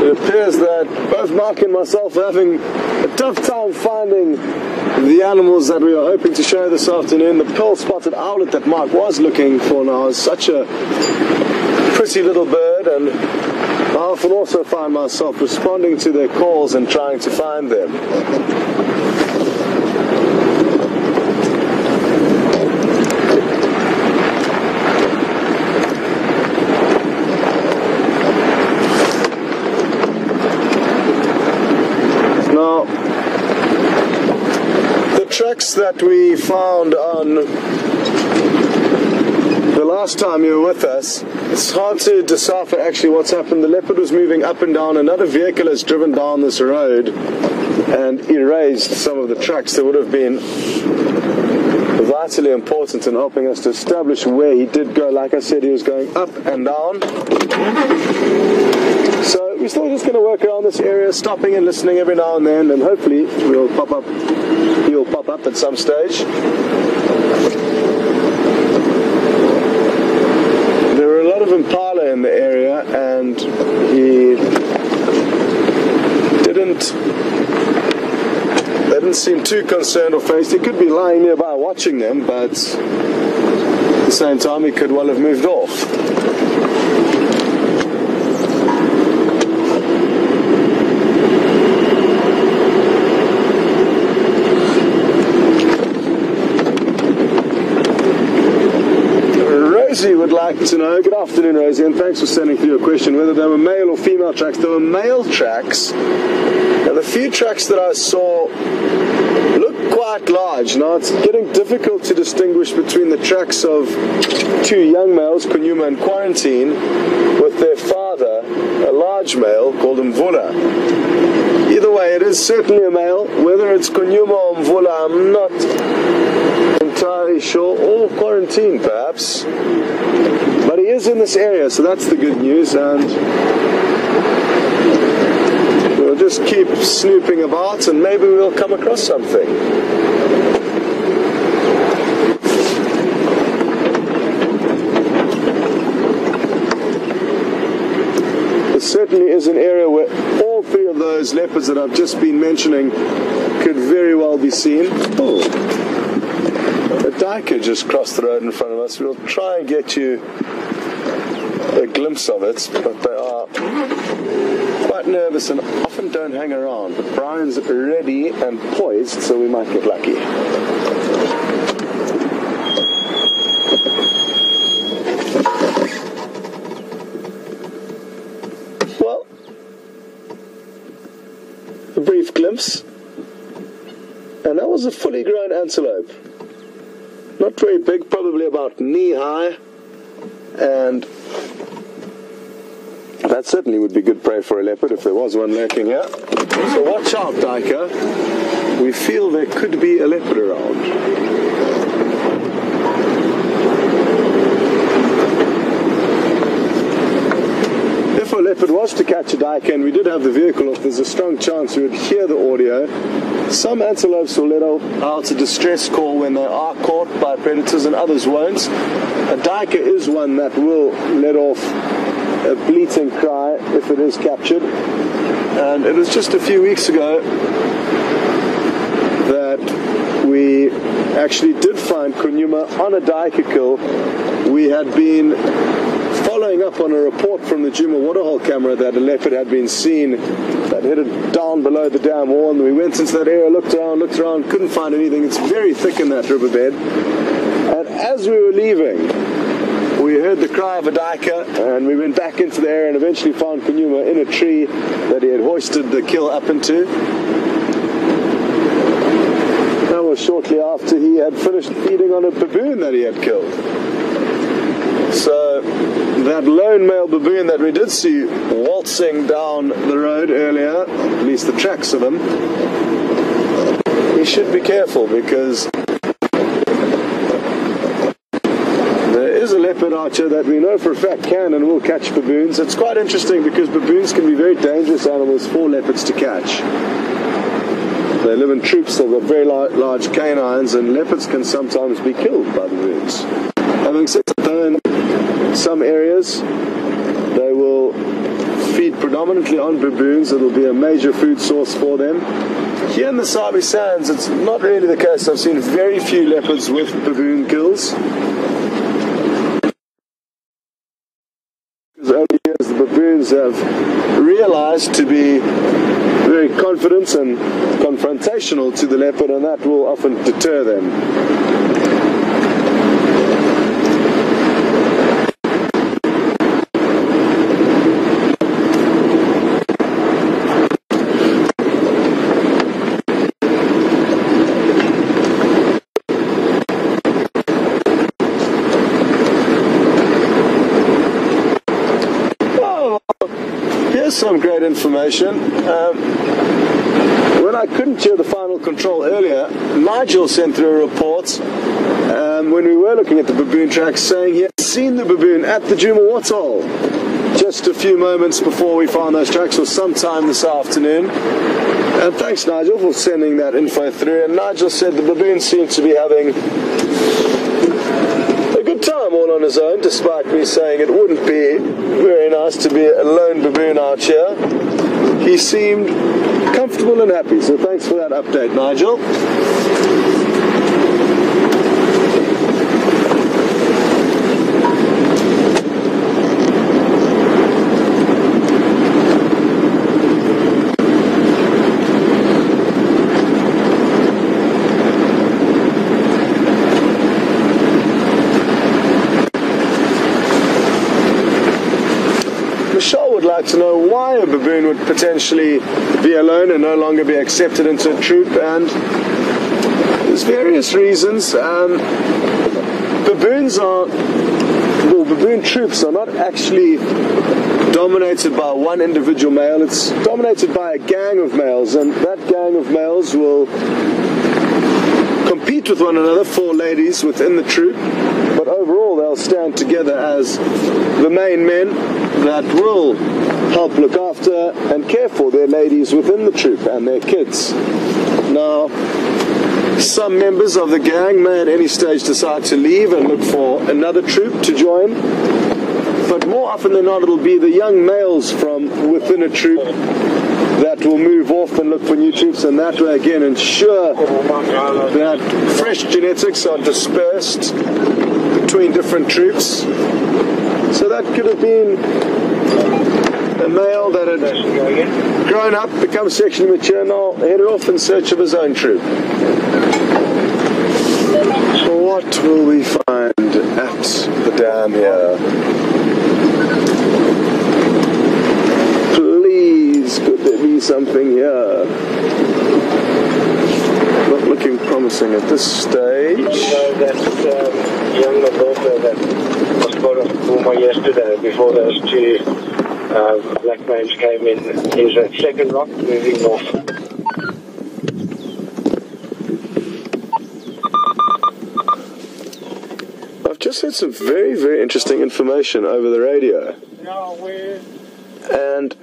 it appears that both Marc and myself are having a tough time finding the animals that we are hoping to show this afternoon. The pearl-spotted owlet that Marc was looking for now is such a pretty little bird, and I often also find myself responding to their calls and trying to find them. Tracks that we found on the last time you were with us, it's hard to decipher actually what's happened. The leopard was moving up and down. Another vehicle has driven down this road and erased some of the tracks that would have been vitally important in helping us to establish where he did go. Like I said, he was going up and down. So we're still just going to work around this area, stopping and listening every now and then, and hopefully he'll pop up at some stage. There were a lot of impala in the area, and he didn't seem too concerned or phased. He could be lying nearby watching them, but at the same time he could well have moved off. Rosie would like to know, good afternoon Rosie, and thanks for sending through your question, whether they were male or female tracks. They were male tracks. Now the few tracks that I saw look quite large. Now it's getting difficult to distinguish between the tracks of two young males, Nkuhuma and Quarantine, with their father, a large male called Mvula. Either way, it is certainly a male. Whether it's Nkuhuma or Mvula, I'm not entirely sure, or Quarantine perhaps, but he is in this area, so that's the good news, and we'll just keep snooping about and maybe we'll come across something. This certainly is an area where all three of those leopards that I've just been mentioning could very well be seen. Oh. A duiker just crossed the road in front of us. We'll try and get you a glimpse of it, but they are quite nervous and often don't hang around. But Brian's ready and poised, so we might get lucky. Well, a brief glimpse, and that was a fully grown antelope. Not very big, probably about knee high, and That certainly would be good prey for a leopard if there was one lurking here. So watch out, Diker. We feel there could be a leopard around. If a leopard was to catch a diker and we did have the vehicle off, there's a strong chance we would hear the audio. Some antelopes will let out a distress call when they are caught by predators and others won't. A diker is one that will let off a bleating cry if it is captured. And it was just a few weeks ago that we actually did find Nkuhuma on a diker kill. We had been following up on a report from the Nkuhuma waterhole camera that a leopard had been seen that headed down below the dam wall, and we went into that area, looked around, couldn't find anything. It's very thick in that riverbed. And as we were leaving, we heard the cry of a diker, and we went back into the area and eventually found Nkuhuma in a tree that he had hoisted the kill up into. That was shortly after he had finished feeding on a baboon that he had killed. So that lone male baboon that we did see waltzing down the road earlier, at least the tracks of him, he should be careful because there is a leopard archer that we know for a fact can and will catch baboons. It's quite interesting because baboons can be very dangerous animals for leopards to catch. They live in troops, they've got very large canines, and leopards can sometimes be killed by baboons. Having said that, though, in some areas they will feed predominantly on baboons. It will be a major food source for them. Here in the Sabi Sands, it's not really the case. I've seen very few leopards with baboon kills. Because over the years the baboons have realized to be very confident and confrontational to the leopard, and that will often deter them. Some great information. When I couldn't hear the final control earlier, Nigel sent through a report when we were looking at the baboon tracks saying he had seen the baboon at the Nkuhuma waterhole just a few moments before we found those tracks, or sometime this afternoon. And thanks, Nigel, for sending that info through. And Nigel said the baboon seemed to be having a good time all on his own, despite me saying it wouldn't be very nice to be a lone baboon out here. He seemed comfortable and happy, so thanks for that update, Nigel. To know why a baboon would potentially be alone and no longer be accepted into a troop, and there's various reasons. Baboon troops are not actually dominated by one individual male. It's dominated by a gang of males, and that gang of males will compete with one another for ladies within the troop, but overall they'll stand together as the main men that will help look after and care for their ladies within the troop and their kids. Now, some members of the gang may at any stage decide to leave and look for another troop to join, but more often than not it'll be the young males from within a troop that will move off and look for new troops, and that way again ensure that fresh genetics are dispersed between different troops. So that could have been a male that had grown up, become sexually mature, now headed off in search of his own troop. So what will we find at the dam here? Please, could there be something here? Not looking promising at this stage. You know that younger daughter that was part of Nkuhuma yesterday before those two black males came in is a second rock moving north. I've just had some very, very interesting information over the radio. And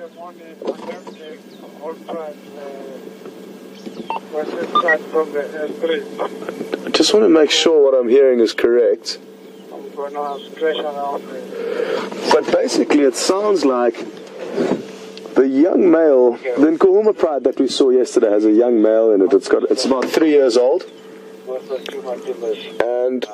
I just want to make sure what I'm hearing is correct. But basically it sounds like the young male, the Nkuhuma pride that we saw yesterday has a young male in it. It's about 3 years old. And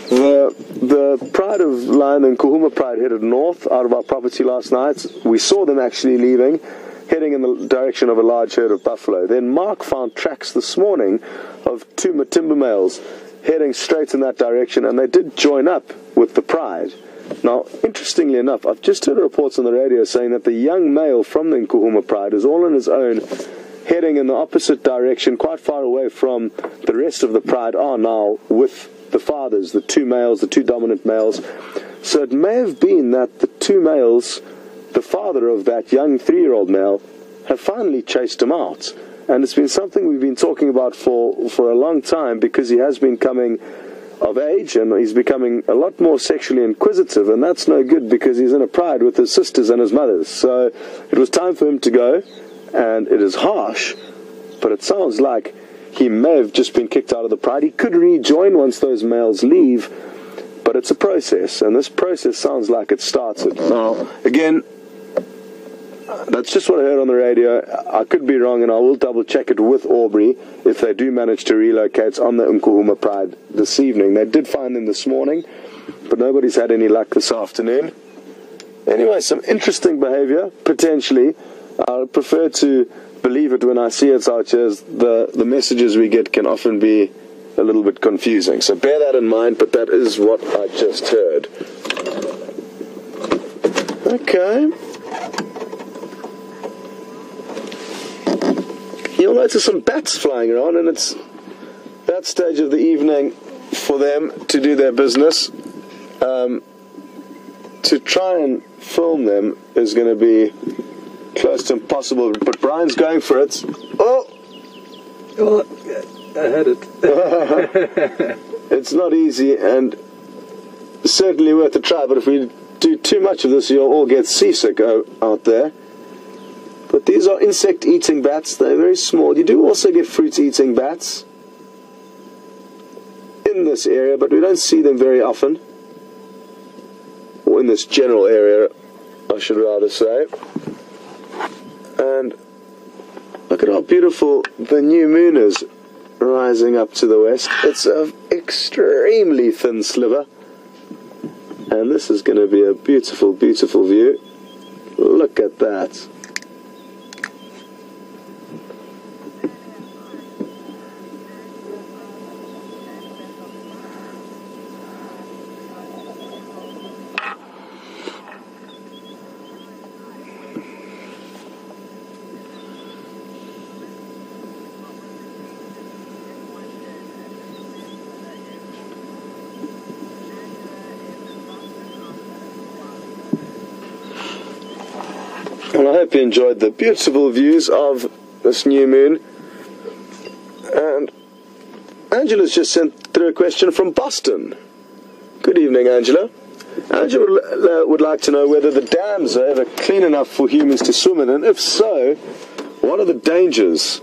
the pride of lion, the Nkuhuma pride, headed north out of our property last night. We saw them actually leaving, heading in the direction of a large herd of buffalo. Then Marc found tracks this morning of 2 Matimba males heading straight in that direction, and they did join up with the pride. Now, interestingly enough, I've just heard reports on the radio saying that the young male from the Nkuhuma pride is all on his own, heading in the opposite direction, quite far away from the rest of the pride are now with the fathers, the 2 males, the 2 dominant males. So it may have been that the 2 males, the father of that young 3-year-old male, have finally chased him out. And it's been something we've been talking about for a long time, because he has been coming of age and he's becoming a lot more sexually inquisitive, and that's no good because he's in a pride with his sisters and his mothers. So it was time for him to go, and it is harsh, but it sounds like he may have just been kicked out of the pride. He could rejoin once those males leave, but it's a process, and this process sounds like it started. Now, again, that's just what I heard on the radio. I could be wrong, and I will double check it with Aubrey if they do manage to relocate on the Nkuhuma pride this evening. They did find them this morning, but nobody's had any luck this afternoon. Anyway, some interesting behavior, potentially. I prefer to believe it when I see it, such as the messages we get can often be a little bit confusing. So bear that in mind, but that is what I just heard. Okay. You'll notice some bats flying around, and it's that stage of the evening for them to do their business. To try and film them is going to be close to impossible, but Brian's going for it. Oh, I had it. It's not easy, and certainly worth a try, but if we do too much of this, you'll all get seasick out there. But these are insect-eating bats. They're very small. You do also get fruit-eating bats in this area, but we don't see them very often. Or in this general area, I should rather say. And look at how beautiful the new moon is rising up to the west. It's an extremely thin sliver. And this is going to be a beautiful, beautiful view. Look at that. And I hope you enjoyed the beautiful views of this new moon. And Angela's just sent through a question from Boston. Good evening, Angela. Angela would like to know whether the dams are ever clean enough for humans to swim in, and if so, what are the dangers?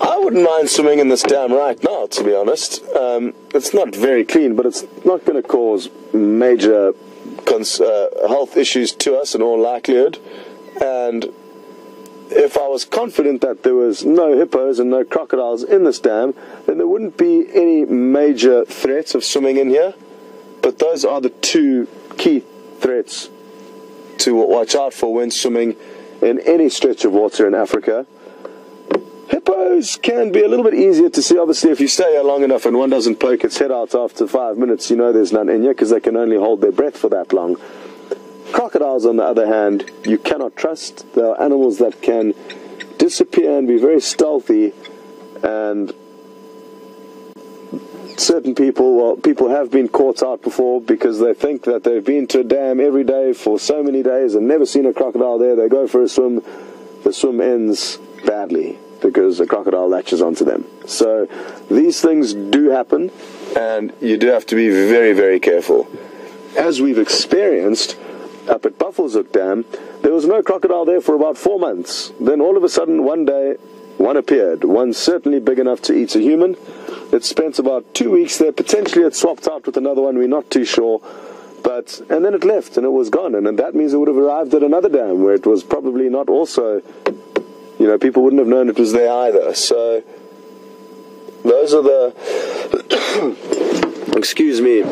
I wouldn't mind swimming in this dam right now, to be honest. It's not very clean, but it's not going to cause major health issues to us in all likelihood. And if I was confident that there was no hippos and no crocodiles in this dam, then there wouldn't be any major threats of swimming in here. But those are the 2 key threats to watch out for when swimming in any stretch of water in Africa. Hippos can be a little bit easier to see. Obviously, if you stay here long enough and one doesn't poke its head out after 5 minutes, you know there's none in here because they can only hold their breath for that long. Crocodiles, on the other hand, you cannot trust. They are animals that can disappear and be very stealthy, and certain people, well, people have been caught out before because they think that they've been to a dam every day for so many days and never seen a crocodile there. They go for a swim. The swim ends badly because a crocodile latches onto them. So these things do happen, and you do have to be very, very careful. As we've experienced up at Buffelshoek Dam, there was no crocodile there for about 4 months. Then all of a sudden, one day, one appeared. One certainly big enough to eat a human. It spent about 2 weeks there. Potentially it swapped out with another one. We're not too sure. And then it left and it was gone. And that means it would have arrived at another dam where it was probably not also, people wouldn't have known it was there either. So those are the, excuse me,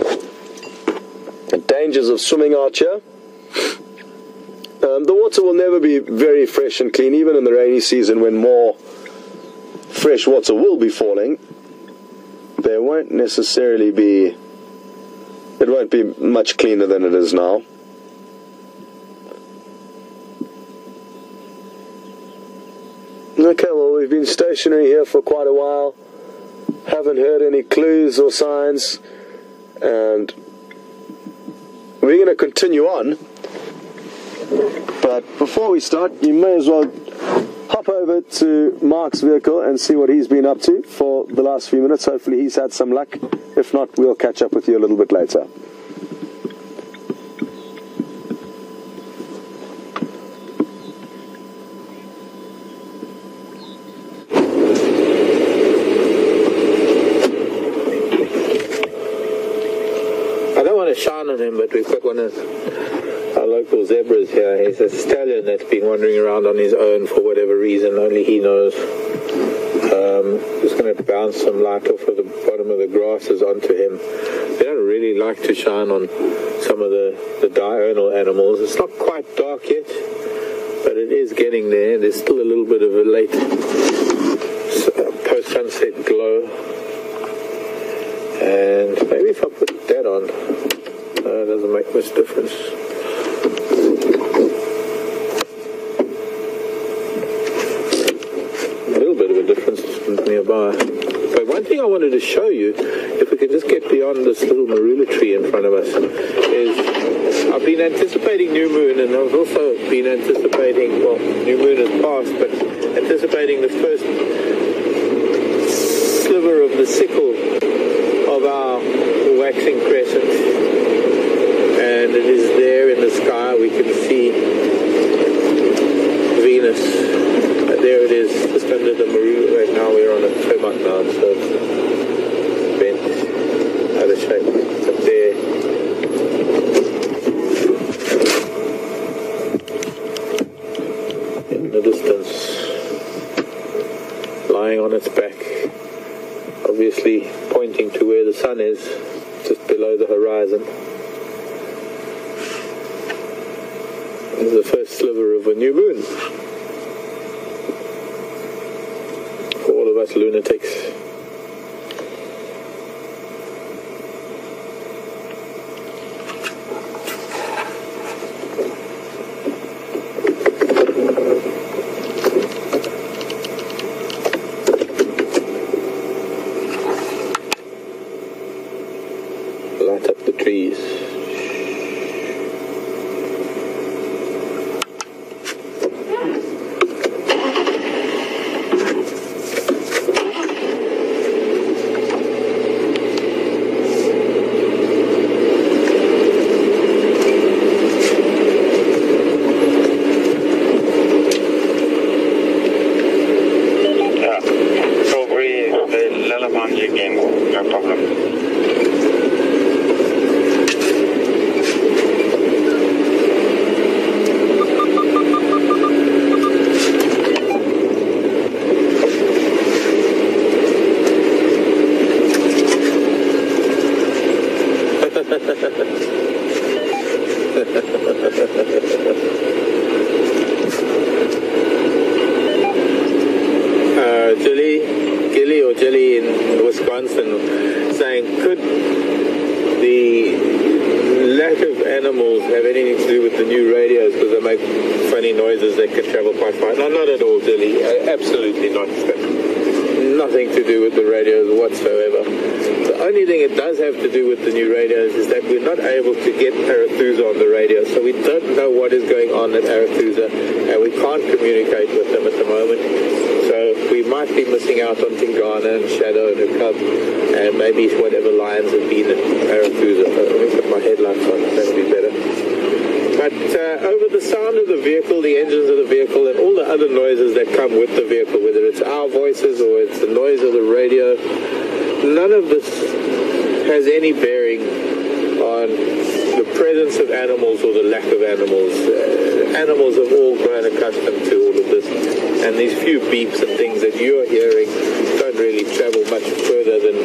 dangers of swimming out here. The water will never be very fresh and clean, even in the rainy season when more fresh water will be falling. There won't necessarily be, it won't be much cleaner than it is now. Okay, well, we've been stationary here for quite a while. Haven't heard any clues or signs, and we're going to continue on. But before we start, you may as well hop over to Marc's vehicle and see what he's been up to for the last few minutes. Hopefully he's had some luck. If not, we'll catch up with you a little bit later. I don't want to shine on him, but we've got one of our local zebras here. He's a stallion that's been wandering around on his own for whatever reason, only he knows. Just going to bounce some light off of the bottom of the grasses onto him. They don't really like to shine on some of the diurnal animals. It's not quite dark yet, but it is getting there. There's still a little bit of a late post-sunset glow. And maybe if I put that on, it doesn't make much difference. A little bit of a difference nearby. But one thing I wanted to show you, if we could just get beyond this little marula tree in front of us, is I've been anticipating new moon, and I've also been anticipating, well, new moon has passed, but anticipating the first sliver of the sickle of our waxing crescent, and it is there in the sky. We can see Venus. There it is, just under the marula. Right now we're on a termite mound, so it's bent out of shape. But there, in the distance, lying on its back, obviously pointing to where the sun is, just below the horizon. This is the first sliver of a new moon. For all of us lunatics. Light up the trees. Jelly in Wisconsin saying, could the lack of animals have anything to do with the new radios because they make funny noises that can travel quite far? No, not at all, Jelly. Absolutely not. Nothing to do with the radios whatsoever. The Only thing it does have to do with the new radios is that we're not able to get Arathusa on the radio, so we don't know what is going on at Arathusa, and we can't communicate with them at the moment. So we might be missing out on Tingana and Shadow and Cub, and maybe whatever lions have been at Arathusa. Let me put my headlights on, that'll be better. But over the sound of the vehicle, the engines of the vehicle, and all the other noises that come with the vehicle, whether it's our voices or it's the noise of the radio, none of this has any bearing on the presence of animals or the lack of animals. Animals have all grown accustomed to all of this, and these few beeps and things that you're hearing don't really travel much further than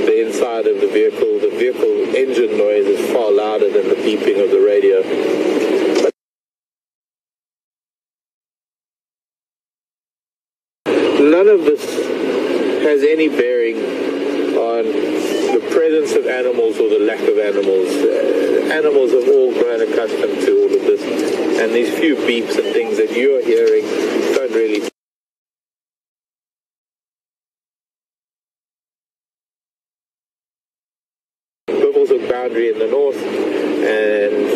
the inside of the vehicle. The vehicle engine noise is far louder than the beeping of the radio. None of this has any bearing on the presence of animals or the lack of animals. Animals have all grown accustomed to all of this, and these few beeps and things that you're hearing don't really. Biffleshoek boundary in the north, and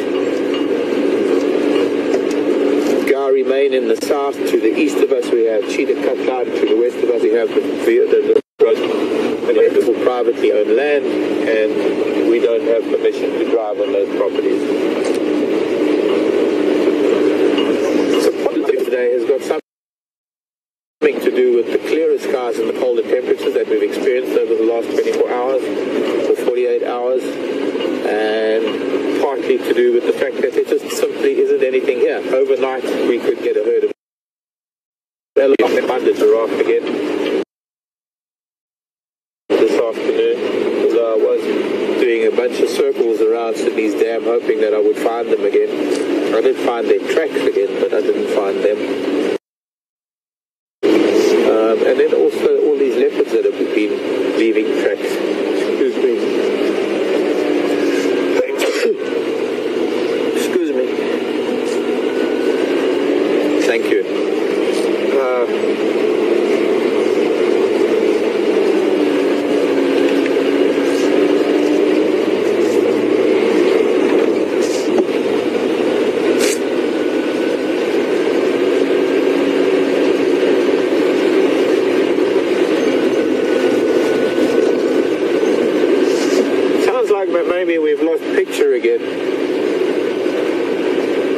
Remain in the south. To the east of us we have Cheetah Cut Line. To the west of us we have the privately owned land, and we don't have permission to drive on those properties. So politics today has got something to do with the clearer skies and the colder temperatures that we've experienced over the last 24 hours or 48 hours, and partly to do with the fact that there just simply isn't anything here. Overnight we could get a herd of elephants and find a giraffe again this afternoon, as I was doing a bunch of circles around Sydney's Dam hoping that I would find them again. I did find their tracks again, but I didn't find them. And then also all these leopards that have been leaving tracks. Excuse me. Excuse me. Thank you. Maybe we've lost picture again,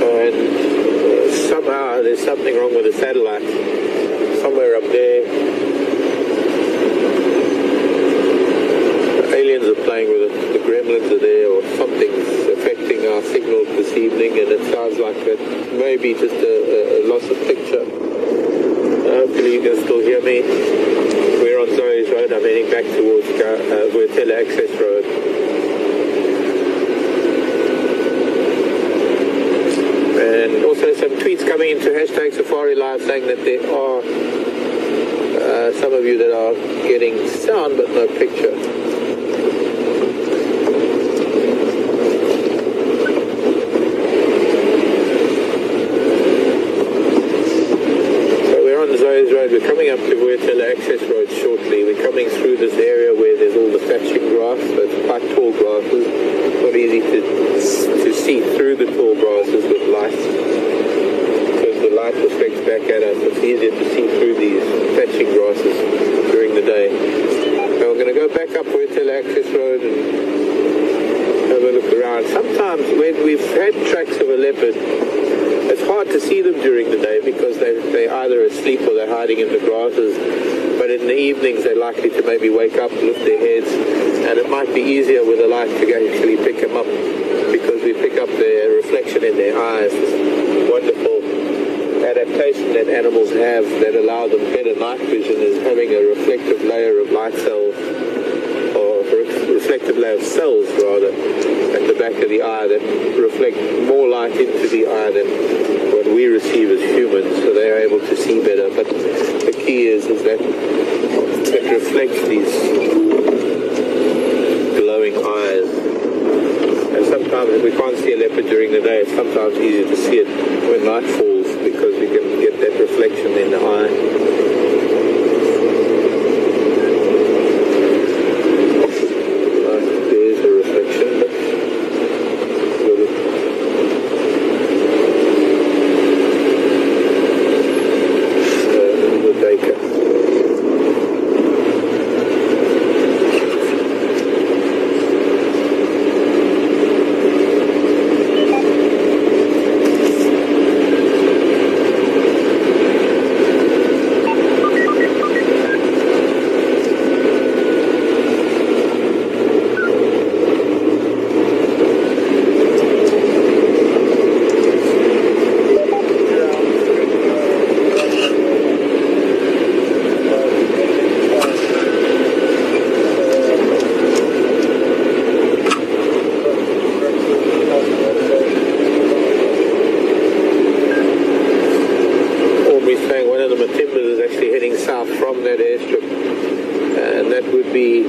and somehow there's something wrong with the satellite somewhere up there. The aliens are playing with it, the gremlins are there, or something's affecting our signal this evening, and it sounds like that maybe just a loss of picture. Hopefully you can still hear me. We're on Zoe's Road. I'm heading back towards Vuatela Access Road. And also some tweets coming into hashtag Safari Live saying that there are some of you that are getting sound but no picture. So we're on Zoe's Road. We're coming up to Vuatela Access Road shortly. We're coming through this area where there's all the thatching grass, so it's quite tall grasses. Not easy to see through the tall grasses with light, because the light reflects back at us. It's easier to see through these thatching grasses during the day. So we're going to go back up Vuatela Access Road and have a look around. Sometimes when we've had tracks of a leopard, it's hard to see them during the day because they're either asleep or they're hiding in the grasses. But in the evenings they're likely to maybe wake up, lift their heads, and it might be easier with a light to actually pick them up, because we pick up their reflection in their eyes. This wonderful adaptation that animals have that allow them better night vision is having a reflective layer of light cells, or reflective layer of cells rather, at the back of the eye that reflect more light into the eye than what we receive as humans, so they are able to see better. But the key is that it reflects these glowing eyes. And sometimes if we can't see a leopard during the day, it's sometimes easier to see it when night falls, because we can get that reflection in the eye. timbers is actually heading south from that airstrip, and that would be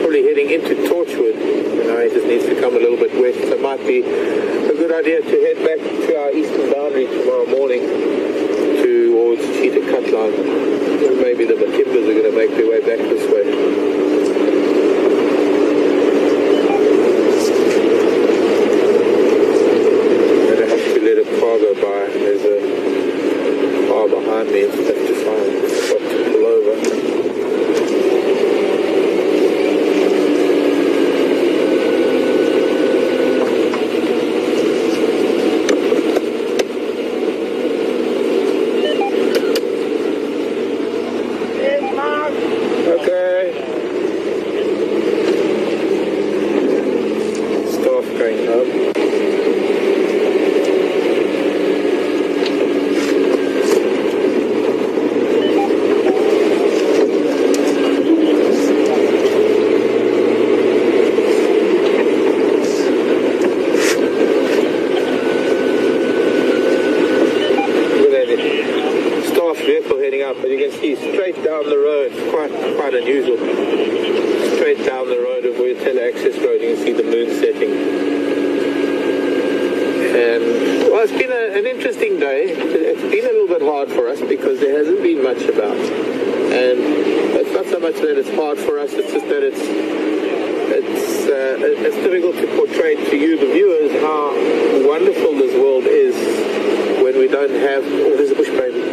probably heading into Torchwood. It just needs to come a little bit west, so it might be a good idea to head back to our eastern boundary tomorrow morning towards Cheetah Cut Line. Maybe the timbers are going to make their way back this way. Go by. There's a car behind me. Have to find a spot to pull over. Yes, Marc. Okay. Staff going home. But you can see straight down the road, quite unusual, straight down the road of where tele-access road, you can see the moon setting. And, well, it's been an interesting day. It's been a little bit hard for us because there hasn't been much about. And it's not so much that it's hard for us, it's just that it's difficult to portray to you, the viewers, how wonderful this world is when we don't have, oh, there's a bush baby.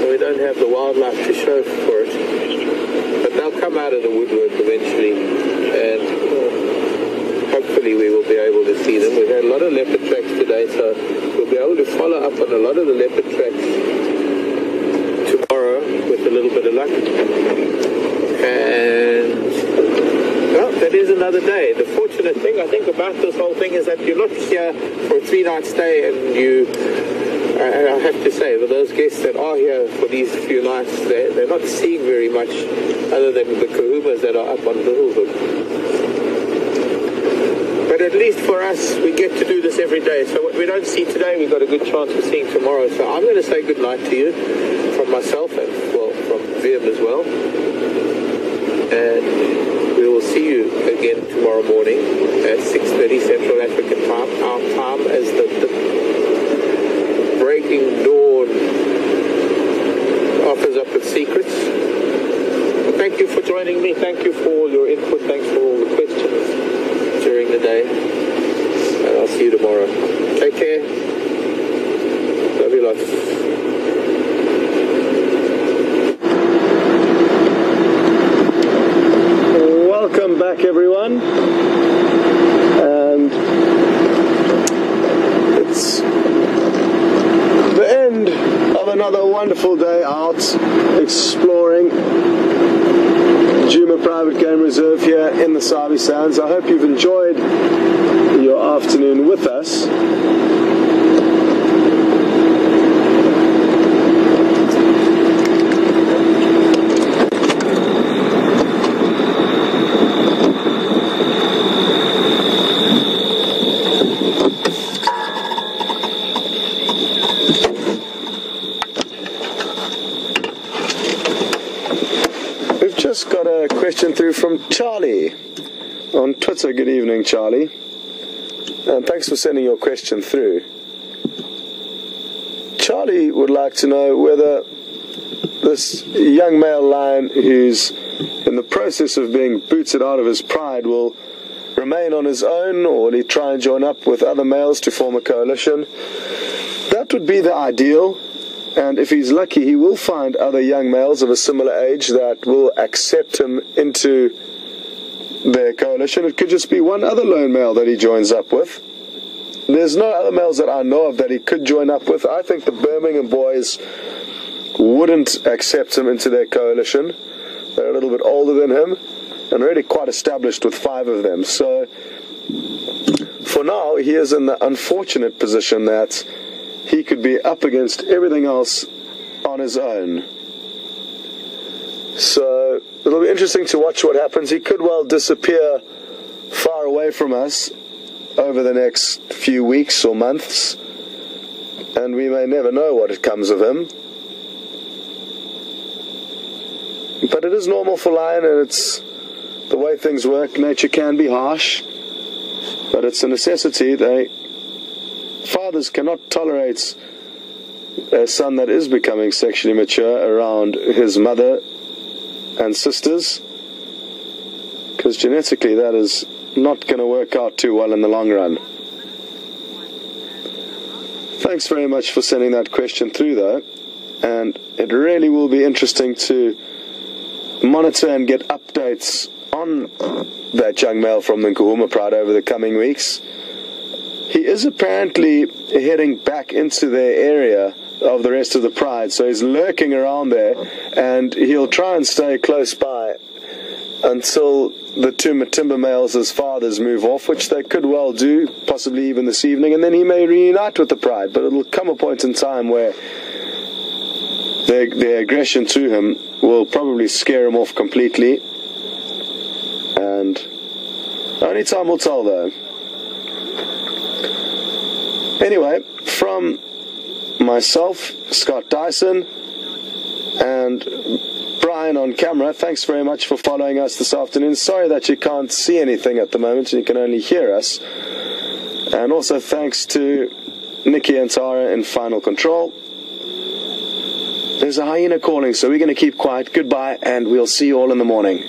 We don't have the wildlife to show for it, but they'll come out of the woodwork eventually, and hopefully we will be able to see them. We've had a lot of leopard tracks today, so we'll be able to follow up on a lot of the leopard tracks tomorrow with a little bit of luck. And well, that is another day. The fortunate thing I think about this whole thing is that you're not here for a 3-night stay, and I have to say, for those guests that are here for these few nights, they're not seeing very much other than the Nkuhumas that are up on Littlehood. But at least for us, we get to do this every day. So what we don't see today, we've got a good chance of seeing tomorrow. So I'm going to say good night to you from myself and, well, from Vim as well. And we will see you again tomorrow morning at 6:30 Central African time. Our time as the breaking dawn offers up its secrets. Thank you for joining me. Thank you for all your input. Thanks for all the questions during the day. And I'll see you tomorrow. Take care. Love you lots. Welcome back, everyone. And it's the end of another wonderful day out exploring Nkuhuma Private Game Reserve here in the Sabi Sands. I hope you've enjoyed your afternoon with us. Just got a question through from Charlie on Twitter. Good evening, Charlie, and thanks for sending your question through. Charlie would like to know whether this young male lion who's in the process of being booted out of his pride will remain on his own, or will he try and join up with other males to form a coalition? That would be the ideal. And if he's lucky, he will find other young males of a similar age that will accept him into their coalition. It could just be one other lone male that he joins up with. There's no other males that I know of that he could join up with. I think the Birmingham boys wouldn't accept him into their coalition. They're a little bit older than him and already quite established with 5 of them. So for now, he is in the unfortunate position that he could be up against everything else on his own. So it'll be interesting to watch what happens. He could well disappear far away from us over the next few weeks or months, and we may never know what comes of him. But it is normal for lion, and it's the way things work. Nature can be harsh, but it's a necessity. Fathers cannot tolerate a son that is becoming sexually mature around his mother and sisters, because genetically that is not going to work out too well in the long run. Thanks very much for sending that question through, though, and it really will be interesting to monitor and get updates on that young male from the Nkuhuma Pride over the coming weeks. He is apparently heading back into their area of the rest of the pride, so he's lurking around there, and he'll try and stay close by until the two Matimba males as fathers move off, which they could well do, possibly even this evening, and then he may reunite with the pride. But it'll come a point in time where their aggression to him will probably scare him off completely, and only time will tell, though. Anyway, from myself, Scott Dyson, and Brian on camera, thanks very much for following us this afternoon. Sorry that you can't see anything at the moment and you can only hear us. And also thanks to Nikki and Tara in final control. There's a hyena calling, so we're going to keep quiet. Goodbye, and we'll see you all in the morning.